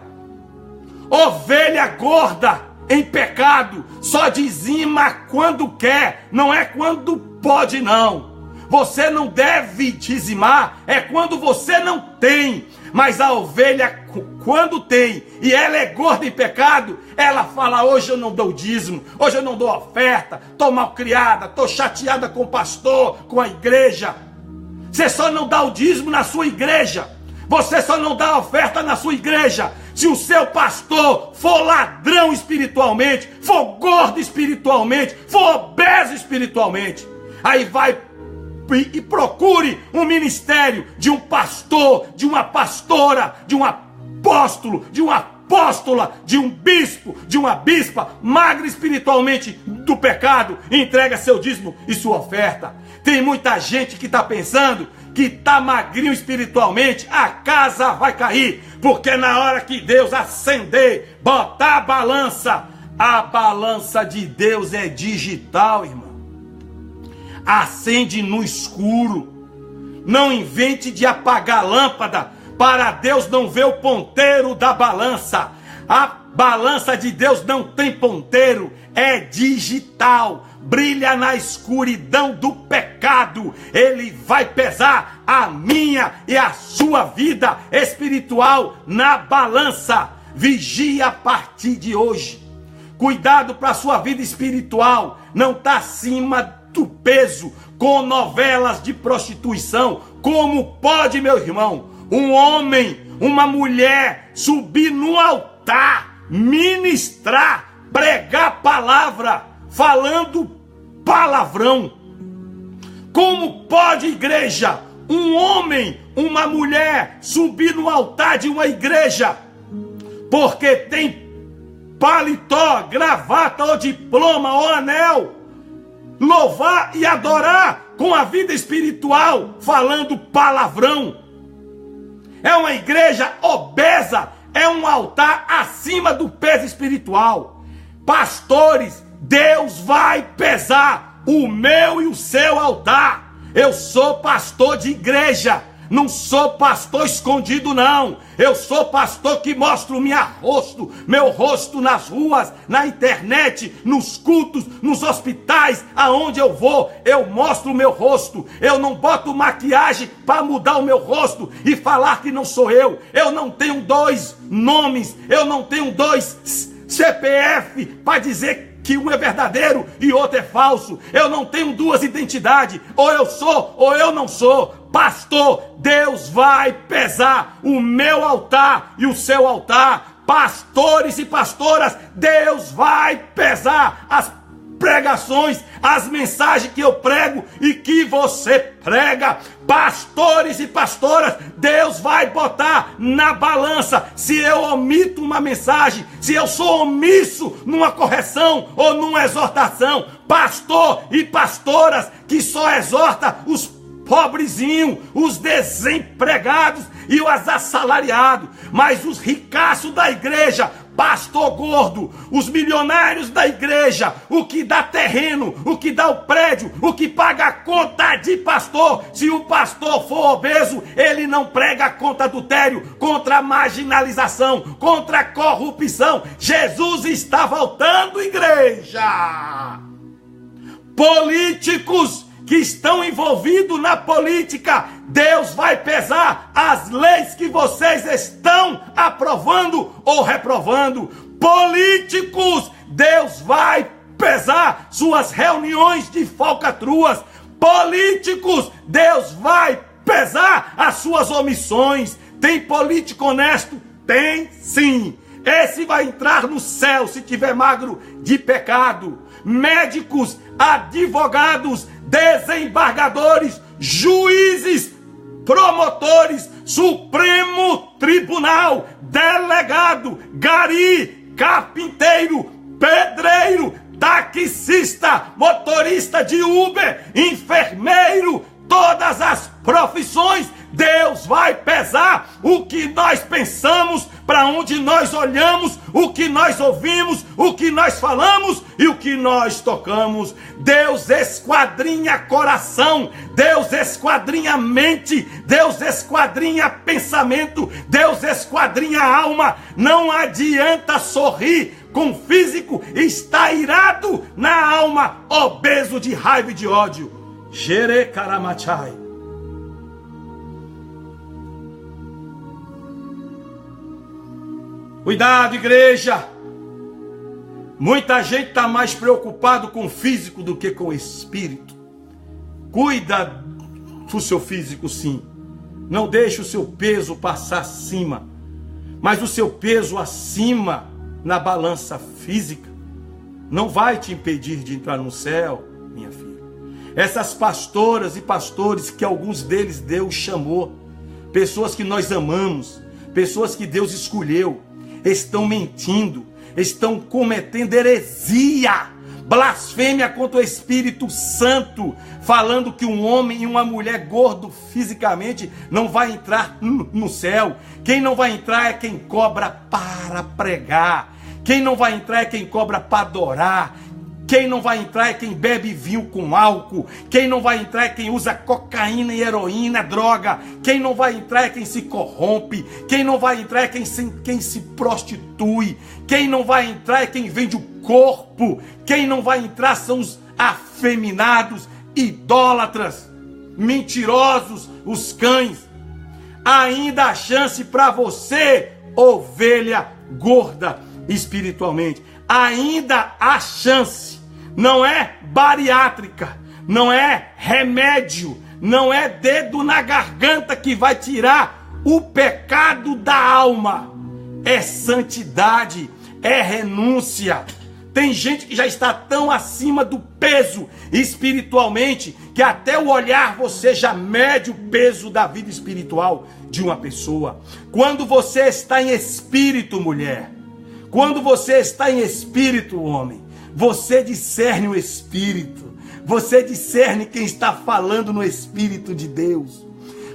Ovelha gorda em pecado só dizima quando quer, não é quando pode não. Você não deve dizimar, é quando você não tem. Mas a ovelha, quando tem e ela é gorda em pecado, ela fala: hoje eu não dou dízimo, hoje eu não dou oferta, estou mal criada, estou chateada com o pastor, com a igreja. Você só não dá o dízimo na sua igreja, você só não dá a oferta na sua igreja se o seu pastor for ladrão espiritualmente, for gordo espiritualmente, for obeso espiritualmente. Aí vai e procure um ministério de um pastor, de uma pastora, de um apóstolo, de uma apóstola, de um bispo, de uma bispa, magra espiritualmente do pecado, e entrega seu dízimo e sua oferta. Tem muita gente que está pensando que está magrinho espiritualmente, a casa vai cair, porque na hora que Deus acender, botar a balança de Deus é digital, irmão. Acende no escuro. Não invente de apagar a lâmpada para Deus não ver o ponteiro da balança. A balança de Deus não tem ponteiro, é digital. Brilha na escuridão do pecado. Ele vai pesar a minha e a sua vida espiritual na balança. Vigia a partir de hoje. Cuidado para a sua vida espiritual não está acima do peso com novelas de prostituição. Como pode, meu irmão, um homem, uma mulher subir no altar, ministrar, pregar palavra, falando palavrão? Como pode, igreja, um homem, uma mulher subir no altar de uma igreja porque tem paletó, gravata ou diploma ou anel, louvar e adorar com a vida espiritual falando palavrão? É uma igreja obesa, é um altar acima do peso espiritual. Pastores, Deus vai pesar o meu e o seu altar. Eu sou pastor de igreja, não sou pastor escondido não. Eu sou pastor que mostro meu rosto nas ruas, na internet, nos cultos, nos hospitais, aonde eu vou, eu mostro o meu rosto. Eu não boto maquiagem para mudar o meu rosto e falar que não sou eu. Eu não tenho 2 nomes, eu não tenho 2 CPF para dizer que um é verdadeiro e outro é falso. Eu não tenho 2 identidades, ou eu sou ou eu não sou. Pastor, Deus vai pesar o meu altar e o seu altar. Pastores e pastoras, Deus vai pesar as pregações, as mensagens que eu prego e que você prega. Pastores e pastoras, Deus vai botar na balança se eu omito uma mensagem, se eu sou omisso numa correção ou numa exortação. Pastor e pastoras que só exorta os pobrezinhos, os desempregados e os assalariados, mas os ricaços da igreja pastor gordo, os milionários da igreja, o que dá terreno, o que dá o prédio, o que paga a conta de pastor. Se o pastor for obeso, ele não prega contra adultério, contra a marginalização, contra a corrupção. Jesus está voltando, igreja. Políticos que estão envolvidos na política, Deus vai pesar as leis que vocês estão aprovando ou reprovando. Políticos, Deus vai pesar suas reuniões de falcatruas. Políticos, Deus vai pesar as suas omissões. Tem político honesto? Tem sim. Esse vai entrar no céu se tiver magro de pecado. Médicos, advogados, desembargadores, juízes, promotores, Supremo Tribunal, delegado, gari, carpinteiro, pedreiro, taxista, motorista de Uber, enfermeiro, todas as profissões, Deus vai pesar o que nós pensamos, para onde nós olhamos, o que nós ouvimos, o que nós falamos e o que nós tocamos. Deus esquadrinha coração, Deus esquadrinha mente, Deus esquadrinha pensamento, Deus esquadrinha alma. Não adianta sorrir com o físico, está irado na alma, obeso de raiva e de ódio. Jerecaramachai. Cuidado, igreja. Muita gente está mais preocupado com o físico do que com o espírito. Cuida do seu físico, sim. Não deixe o seu peso passar acima. Mas o seu peso acima na balança física não vai te impedir de entrar no céu, minha filha. Essas pastoras e pastores que alguns deles Deus chamou, pessoas que nós amamos, pessoas que Deus escolheu, estão mentindo, estão cometendo heresia, blasfêmia contra o Espírito Santo, falando que um homem e uma mulher gordo fisicamente não vai entrar no céu. Quem não vai entrar é quem cobra para pregar, quem não vai entrar é quem cobra para adorar, quem não vai entrar é quem bebe vinho com álcool, quem não vai entrar é quem usa cocaína e heroína, droga, quem não vai entrar é quem se corrompe, quem não vai entrar é quem se prostitui, quem não vai entrar é quem vende o corpo, quem não vai entrar são os afeminados, idólatras, mentirosos, os cães. Ainda há chance para você, ovelha gorda espiritualmente, ainda há chance. Não é bariátrica, não é remédio, não é dedo na garganta que vai tirar o pecado da alma. É santidade, é renúncia. Tem gente que já está tão acima do peso espiritualmente que até o olhar você já mede o peso da vida espiritual de uma pessoa. Quando você está em espírito, mulher, quando você está em espírito, homem, você discerne o espírito, você discerne quem está falando no Espírito de Deus.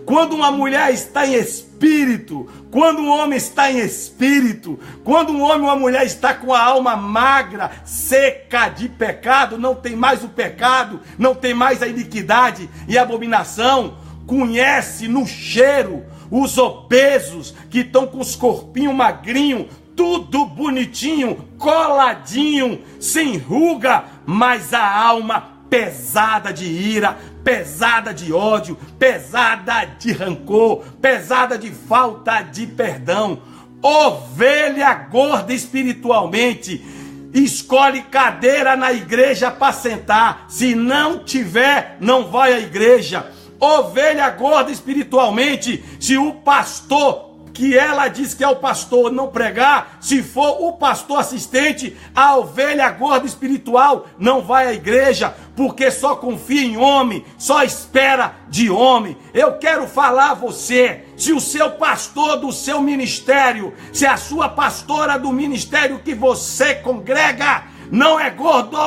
Quando uma mulher está em espírito, quando um homem está em espírito, quando um homem ou uma mulher está com a alma magra, seca de pecado, não tem mais o pecado, não tem mais a iniquidade e a abominação, conhece no cheiro os obesos que estão com os corpinhos magrinhos, tudo bonitinho, coladinho, sem ruga, mas a alma pesada de ira, pesada de ódio, pesada de rancor, pesada de falta de perdão. Ovelha gorda espiritualmente, escolhe cadeira na igreja para sentar. Se não tiver, não vai à igreja. Ovelha gorda espiritualmente, se o pastor que ela diz que é o pastor não pregar, se for o pastor assistente, a ovelha gorda espiritual não vai à igreja, porque só confia em homem, só espera de homem. Eu quero falar a você, se o seu pastor do seu ministério, se a sua pastora do ministério que você congrega não é gordo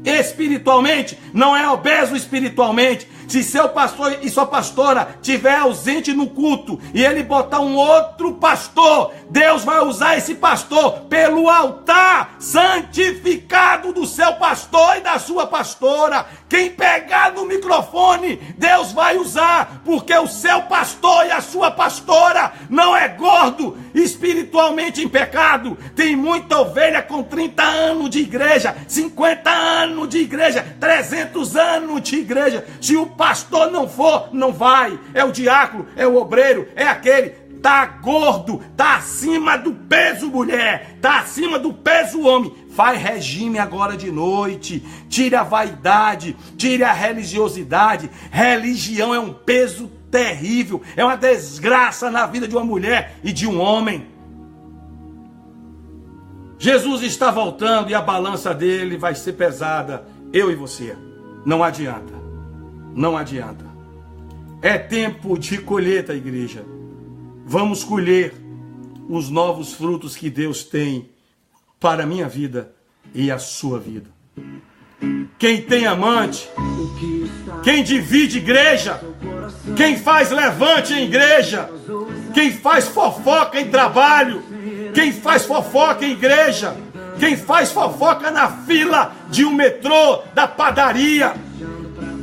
espiritualmente, não é obeso espiritualmente, Se seu pastor e sua pastora estiver ausente no culto e ele botar um outro pastor, Deus vai usar esse pastor pelo altar santificado do seu pastor e da sua pastora. Quem pegar no microfone, Deus vai usar, porque o seu pastor e a sua pastora não é gordo, espiritualmente em pecado. Tem muita ovelha com 30 anos de igreja, 50 anos de igreja, 300 anos de igreja. Se o pastor não for, não vai. É o diácono, é o obreiro, é aquele. Tá gordo, tá acima do peso, mulher, tá acima do peso, homem. Faz regime agora de noite, tire a vaidade, tire a religiosidade. Religião é um peso terrível, é uma desgraça na vida de uma mulher e de um homem. Jesus está voltando e a balança dele vai ser pesada, eu e você. Não adianta, não adianta. É tempo de colheita, igreja. Vamos colher os novos frutos que Deus tem para a minha vida e a sua vida. Quem tem amante, quem divide igreja, quem faz levante em igreja, quem faz fofoca em trabalho, quem faz fofoca em igreja, quem faz fofoca na fila de um metrô, da padaria,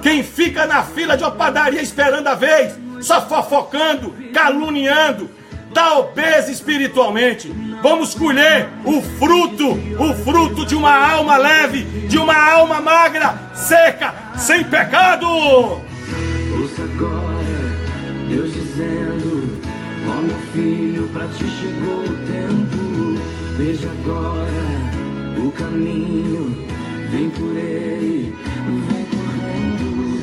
quem fica na fila de uma padaria esperando a vez, só fofocando, caluniando, está obeso espiritualmente. Vamos colher o fruto de uma alma leve, de uma alma magra, seca, sem pecado. Ouça agora Deus dizendo: ó meu filho, pra ti chegou o tempo. Veja agora o caminho, vem por ele, vem correndo.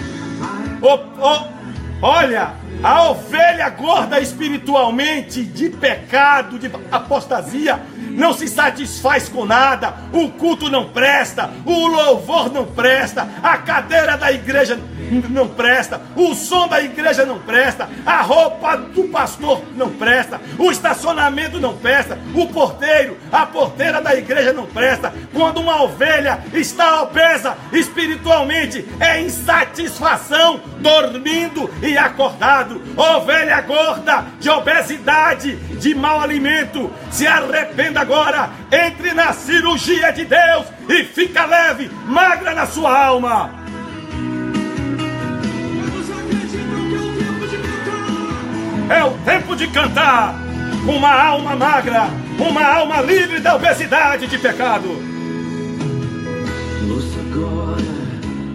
Olha, a ovelha gorda espiritualmente, de pecado, de apostasia, não se satisfaz com nada. O culto não presta, o louvor não presta, a cadeira da igreja não presta, o som da igreja não presta, a roupa do pastor não presta, o estacionamento não presta, o porteiro, a porteira da igreja não presta. Quando uma ovelha está obesa espiritualmente, é insatisfação, dormindo e acordado. Ovelha gorda, de obesidade, de mau alimento, se arrependa agora, entre na cirurgia de Deus e fica leve, magra na sua alma. É o tempo de cantar, uma alma magra, uma alma livre da obesidade de pecado. Ouça agora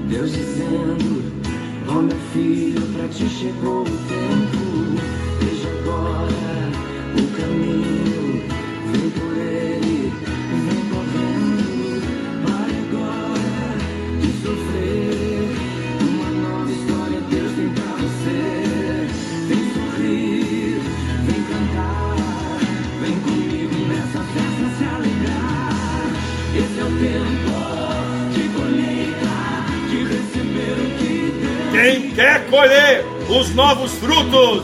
Deus dizendo: ó meu filho, pra ti chegou o tempo. Veja agora o caminho, vem por ele, vem correndo. Vai agora de sofrer, uma nova história Deus tem pra você. Vem sorrir, vem cantar, vem comigo nessa festa se alegrar. Esse é o tempo de colheita, de receber o que Deus. Quem quer colher os novos frutos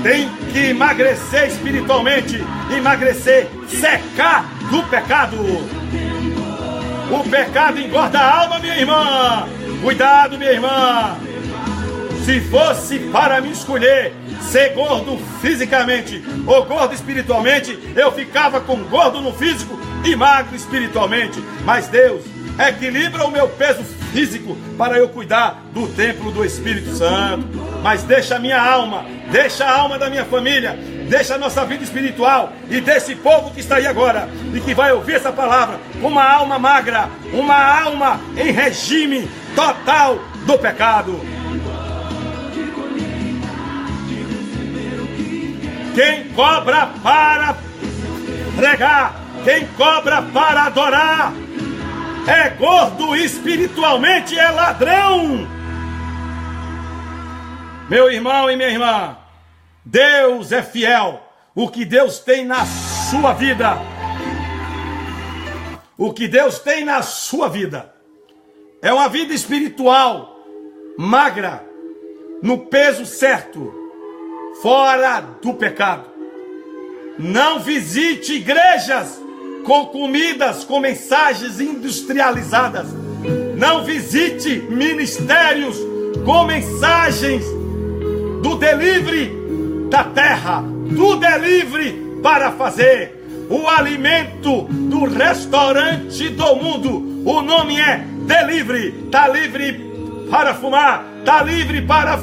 tem que emagrecer espiritualmente, emagrecer, secar do pecado. O pecado engorda a alma, minha irmã. Cuidado, minha irmã. Se fosse para me escolher ser gordo fisicamente ou gordo espiritualmente, eu ficava com gordo no físico e magro espiritualmente. Mas Deus equilibra o meu peso físico para eu cuidar do templo do Espírito Santo. Mas deixa a minha alma, deixa a alma da minha família, deixa a nossa vida espiritual e desse povo que está aí agora e que vai ouvir essa palavra, uma alma magra, uma alma em regime total do pecado. Quem cobra para pregar, quem cobra para adorar, é gordo espiritualmente, é ladrão. Meu irmão e minha irmã, Deus é fiel. O que Deus tem na sua vida, o que Deus tem na sua vida, é uma vida espiritual magra, no peso certo, fora do pecado. Não visite igrejas com comidas, com mensagens industrializadas. Não visite ministérios com mensagens do delivery da terra, do delivery para fazer o alimento do restaurante do mundo. O nome é delivery. Está livre para fumar, está livre para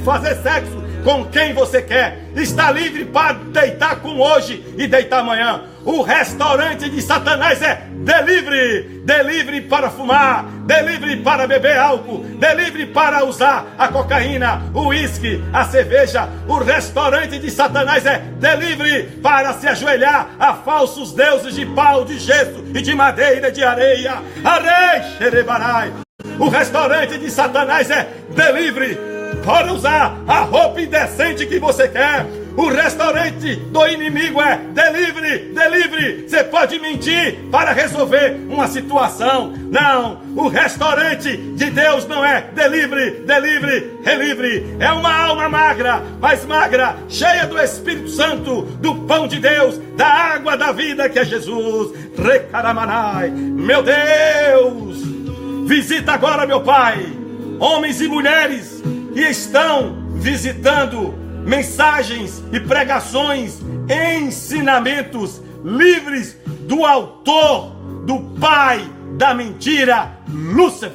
fazer sexo com quem você quer, está livre para deitar com hoje e deitar amanhã. O restaurante de Satanás é delivery. Delivery para fumar, delivery para beber álcool, delivery para usar a cocaína, o uísque, a cerveja. O restaurante de Satanás é delivery para se ajoelhar a falsos deuses de pau, de gesso e de madeira, de areia. Arei, xerebarai. O restaurante de Satanás é delivery para usar a roupa indecente que você quer. O restaurante do inimigo é delivery, delivery. Você pode mentir para resolver uma situação. Não, o restaurante de Deus não é delivery, delivery, delivery. É uma alma magra, mas magra, cheia do Espírito Santo, do pão de Deus, da água da vida que é Jesus. Recaramanai. Meu Deus, visita agora, meu Pai, homens e mulheres que estão visitando mensagens e pregações, ensinamentos livres do autor, do pai da mentira, Lúcifer.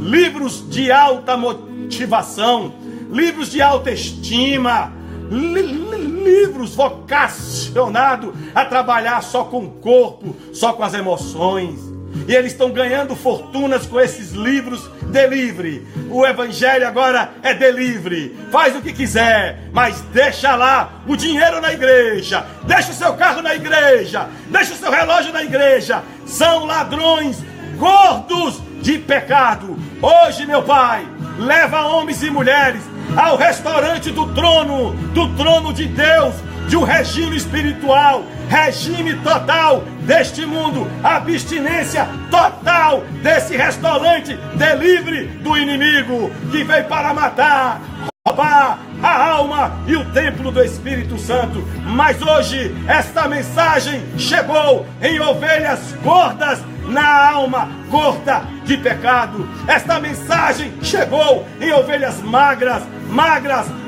Livros de alta motivação, livros de autoestima, livros vocacionados a trabalhar só com o corpo, só com as emoções. E eles estão ganhando fortunas com esses livros delivery. O evangelho agora é delivery. Faz o que quiser, mas deixa lá o dinheiro na igreja. Deixa o seu carro na igreja. Deixa o seu relógio na igreja. São ladrões gordos de pecado. Hoje, meu Pai, leva homens e mulheres ao restaurante do trono de Deus, de um regime espiritual, regime total deste mundo, abstinência total desse restaurante delivery do inimigo que veio para matar, roubar a alma e o templo do Espírito Santo. Mas hoje esta mensagem chegou em ovelhas gordas na alma gorda de pecado. Esta mensagem chegou em ovelhas magras,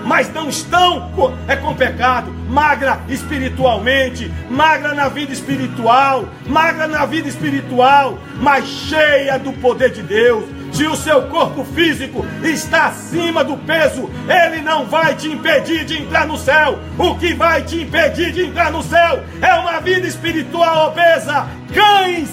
mas não estão com pecado, magra espiritualmente, magra na vida espiritual, mas cheia do poder de Deus. Se o seu corpo físico está acima do peso, ele não vai te impedir de entrar no céu. O que vai te impedir de entrar no céu é uma vida espiritual obesa. Cães,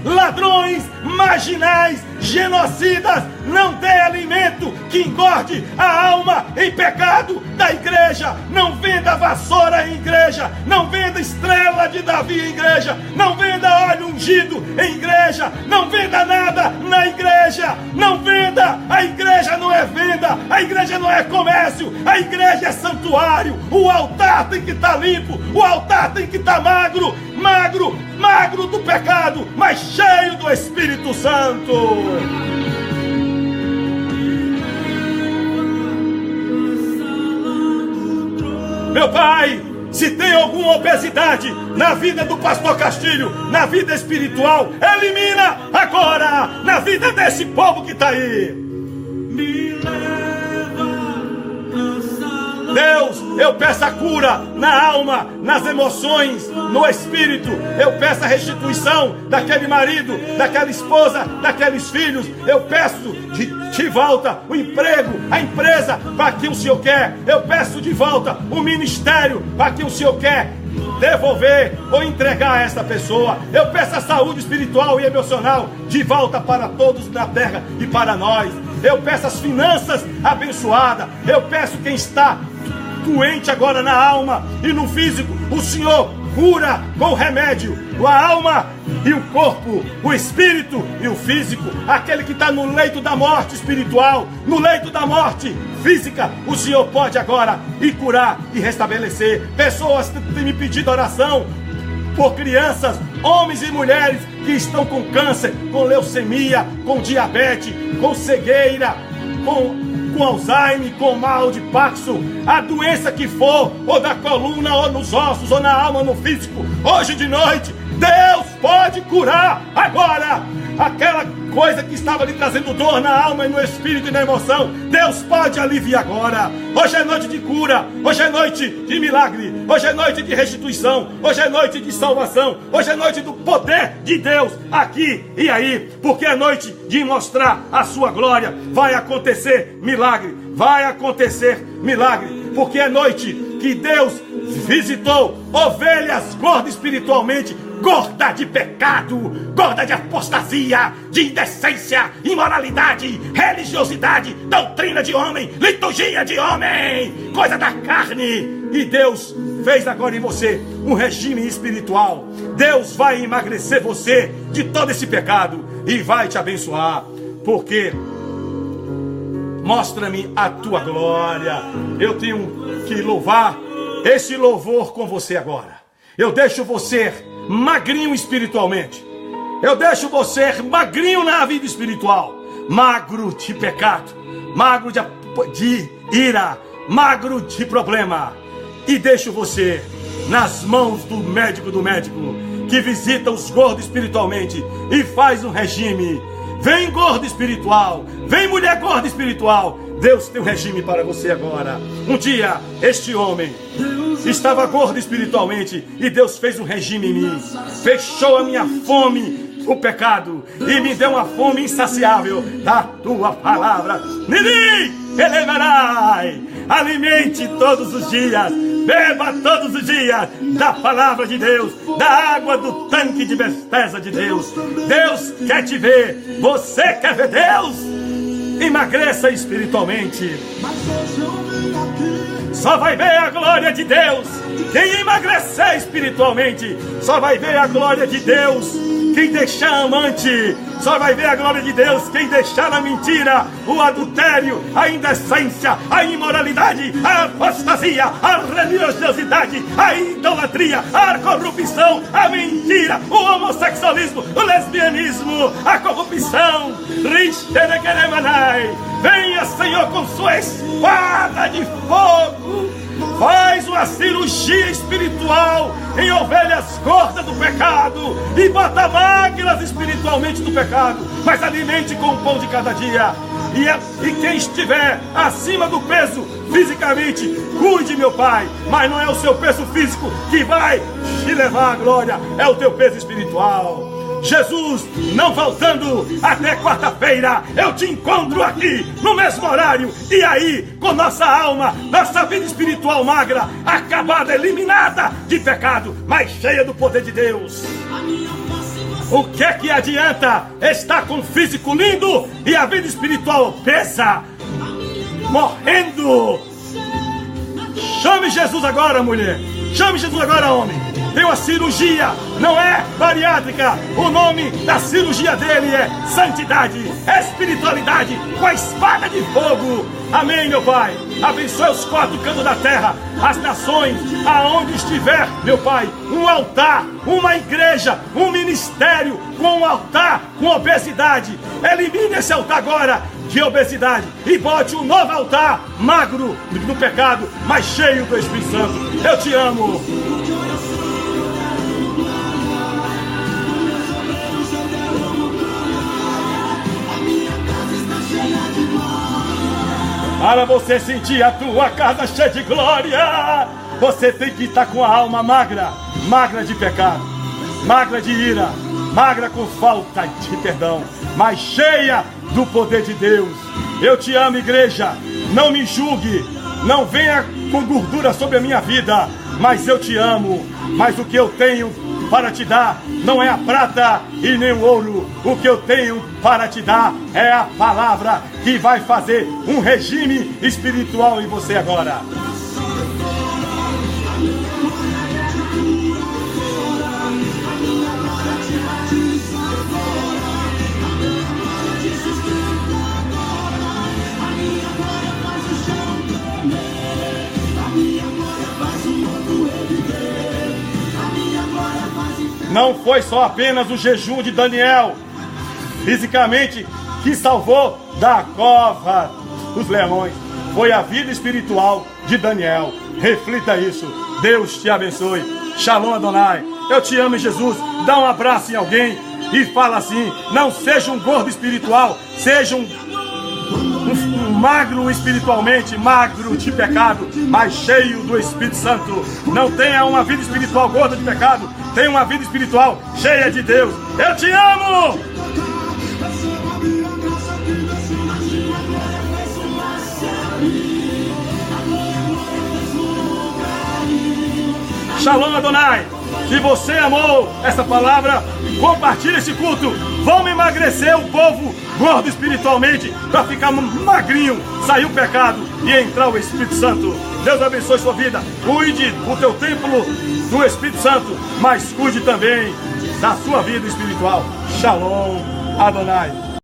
ladrões, marginais, genocidas, não dê alimento que engorde a alma em pecado da igreja. Não venda vassoura em igreja, não venda estrela de Davi em igreja, não venda óleo ungido em igreja, não venda nada na igreja, não venda. A igreja não é venda, a igreja não é comércio, a igreja é santuário. O altar tem que estar limpo, o altar tem que estar magro do pecado, mas cheio do Espírito Santo. Meu Pai, se tem alguma obesidade na vida do pastor Castilho, na vida espiritual, elimina agora na vida desse povo que está aí. Deus, eu peço a cura na alma, nas emoções, no espírito. Eu peço a restituição daquele marido, daquela esposa, daqueles filhos. Eu peço de volta o emprego, a empresa para que o Senhor quer. Eu peço de volta o ministério para que o Senhor quer devolver ou entregar a esta pessoa. Eu peço a saúde espiritual e emocional de volta para todos na terra e para nós. Eu peço as finanças abençoadas. Eu peço quem está doente agora na alma e no físico, o Senhor cura com o remédio, a alma e o corpo, o espírito e o físico. Aquele que está no leito da morte espiritual, no leito da morte física, o Senhor pode agora ir curar e restabelecer. Pessoas têm me pedido oração por crianças, homens e mulheres que estão com câncer, com leucemia, com diabetes, com cegueira, com Alzheimer, com mal de Parkinson, a doença que for, ou da coluna, ou nos ossos, ou na alma, ou no físico. Hoje de noite, Deus pode curar agora. Aquela coisa que estava lhe trazendo dor na alma e no espírito e na emoção, Deus pode aliviar agora. Hoje é noite de cura, hoje é noite de milagre, hoje é noite de restituição, hoje é noite de salvação, hoje é noite do poder de Deus aqui e aí, porque é noite de mostrar a sua glória. Vai acontecer milagre, vai acontecer milagre, porque é noite que Deus visitou ovelhas gordas espiritualmente, gorda de pecado, gorda de apostasia, de indecência, imoralidade, religiosidade, doutrina de homem, liturgia de homem, coisa da carne. E Deus fez agora em você um regime espiritual. Deus vai emagrecer você de todo esse pecado e vai te abençoar, porque mostra-me a tua glória. Eu tenho que louvar esse louvor com você agora. Eu deixo você magrinho espiritualmente. Eu deixo você magrinho na vida espiritual. Magro de pecado, magro de ira, magro de problema. E deixo você nas mãos do médico que visita os gordos espiritualmente e faz um regime. Vem gordo espiritual, vem mulher gorda espiritual. Deus tem um regime para você agora. Um dia este homem estava gordo espiritualmente e Deus fez um regime em mim. Fechou a minha fome o pecado e me deu uma fome insaciável da tua palavra. Nini, elevarai. Alimente todos os dias, beba todos os dias da palavra de Deus, da água do tanque de Betesda de Deus. Deus quer te ver, você quer ver Deus? Emagreça espiritualmente. Só vai ver a glória de Deus quem emagrecer espiritualmente. Só vai ver a glória de Deus quem deixar amante. Só vai ver a glória de Deus quem deixar a mentira, o adultério, a indecência, a imoralidade, a apostasia, a religiosidade, a idolatria, a corrupção, a mentira, o homossexualismo, o lesbianismo, a corrupção. Venha, Senhor, com sua espada de fogo. Faz uma cirurgia espiritual em ovelhas gordas do pecado e bota magras espiritualmente do pecado, mas alimente com o pão de cada dia. E quem estiver acima do peso fisicamente, cuide, meu Pai, mas não é o seu peso físico que vai te levar à glória, é o teu peso espiritual. Jesus, não faltando até quarta-feira, eu te encontro aqui no mesmo horário. E aí, com nossa alma, nossa vida espiritual magra, acabada, eliminada de pecado, mas cheia do poder de Deus. O que é que adianta estar com o físico lindo e a vida espiritual obesa, morrendo? Chame Jesus agora, mulher. Chame Jesus agora, homem. Tem uma cirurgia, não é bariátrica. O nome da cirurgia dele é santidade, espiritualidade, com a espada de fogo. Amém, meu Pai. Abençoe os quatro cantos da terra, as nações, aonde estiver, meu Pai, um altar, uma igreja, um ministério com um altar, com obesidade. Elimine esse altar agora de obesidade e bote um novo altar, magro do pecado, mas cheio do Espírito Santo. Eu te amo. Para você sentir a tua casa cheia de glória, você tem que estar com a alma magra, magra de pecado, magra de ira, magra com falta de perdão, mas cheia do poder de Deus. Eu te amo, igreja, não me julgue, não venha com gordura sobre a minha vida, mas eu te amo. Mas o que eu tenho para te dar não é a prata e nem o ouro. O que eu tenho para te dar é a palavra que vai fazer um regime espiritual em você agora. Não foi só apenas o jejum de Daniel, fisicamente, que salvou da cova dos leões. Foi a vida espiritual de Daniel. Reflita isso. Deus te abençoe. Shalom Adonai. Eu te amo, Jesus. Dá um abraço em alguém. e fala assim: não seja um gordo espiritual, seja um magro espiritualmente, magro de pecado, mas cheio do Espírito Santo. Não tenha uma vida espiritual gorda de pecado, tenha uma vida espiritual cheia de Deus. Eu te amo! Shalom Adonai. Se você amou essa palavra, compartilhe esse culto. Vamos emagrecer o povo gordo espiritualmente para ficar magrinho, sair o pecado e entrar o Espírito Santo. Deus abençoe sua vida. Cuide do teu templo do Espírito Santo, mas cuide também da sua vida espiritual. Shalom Adonai.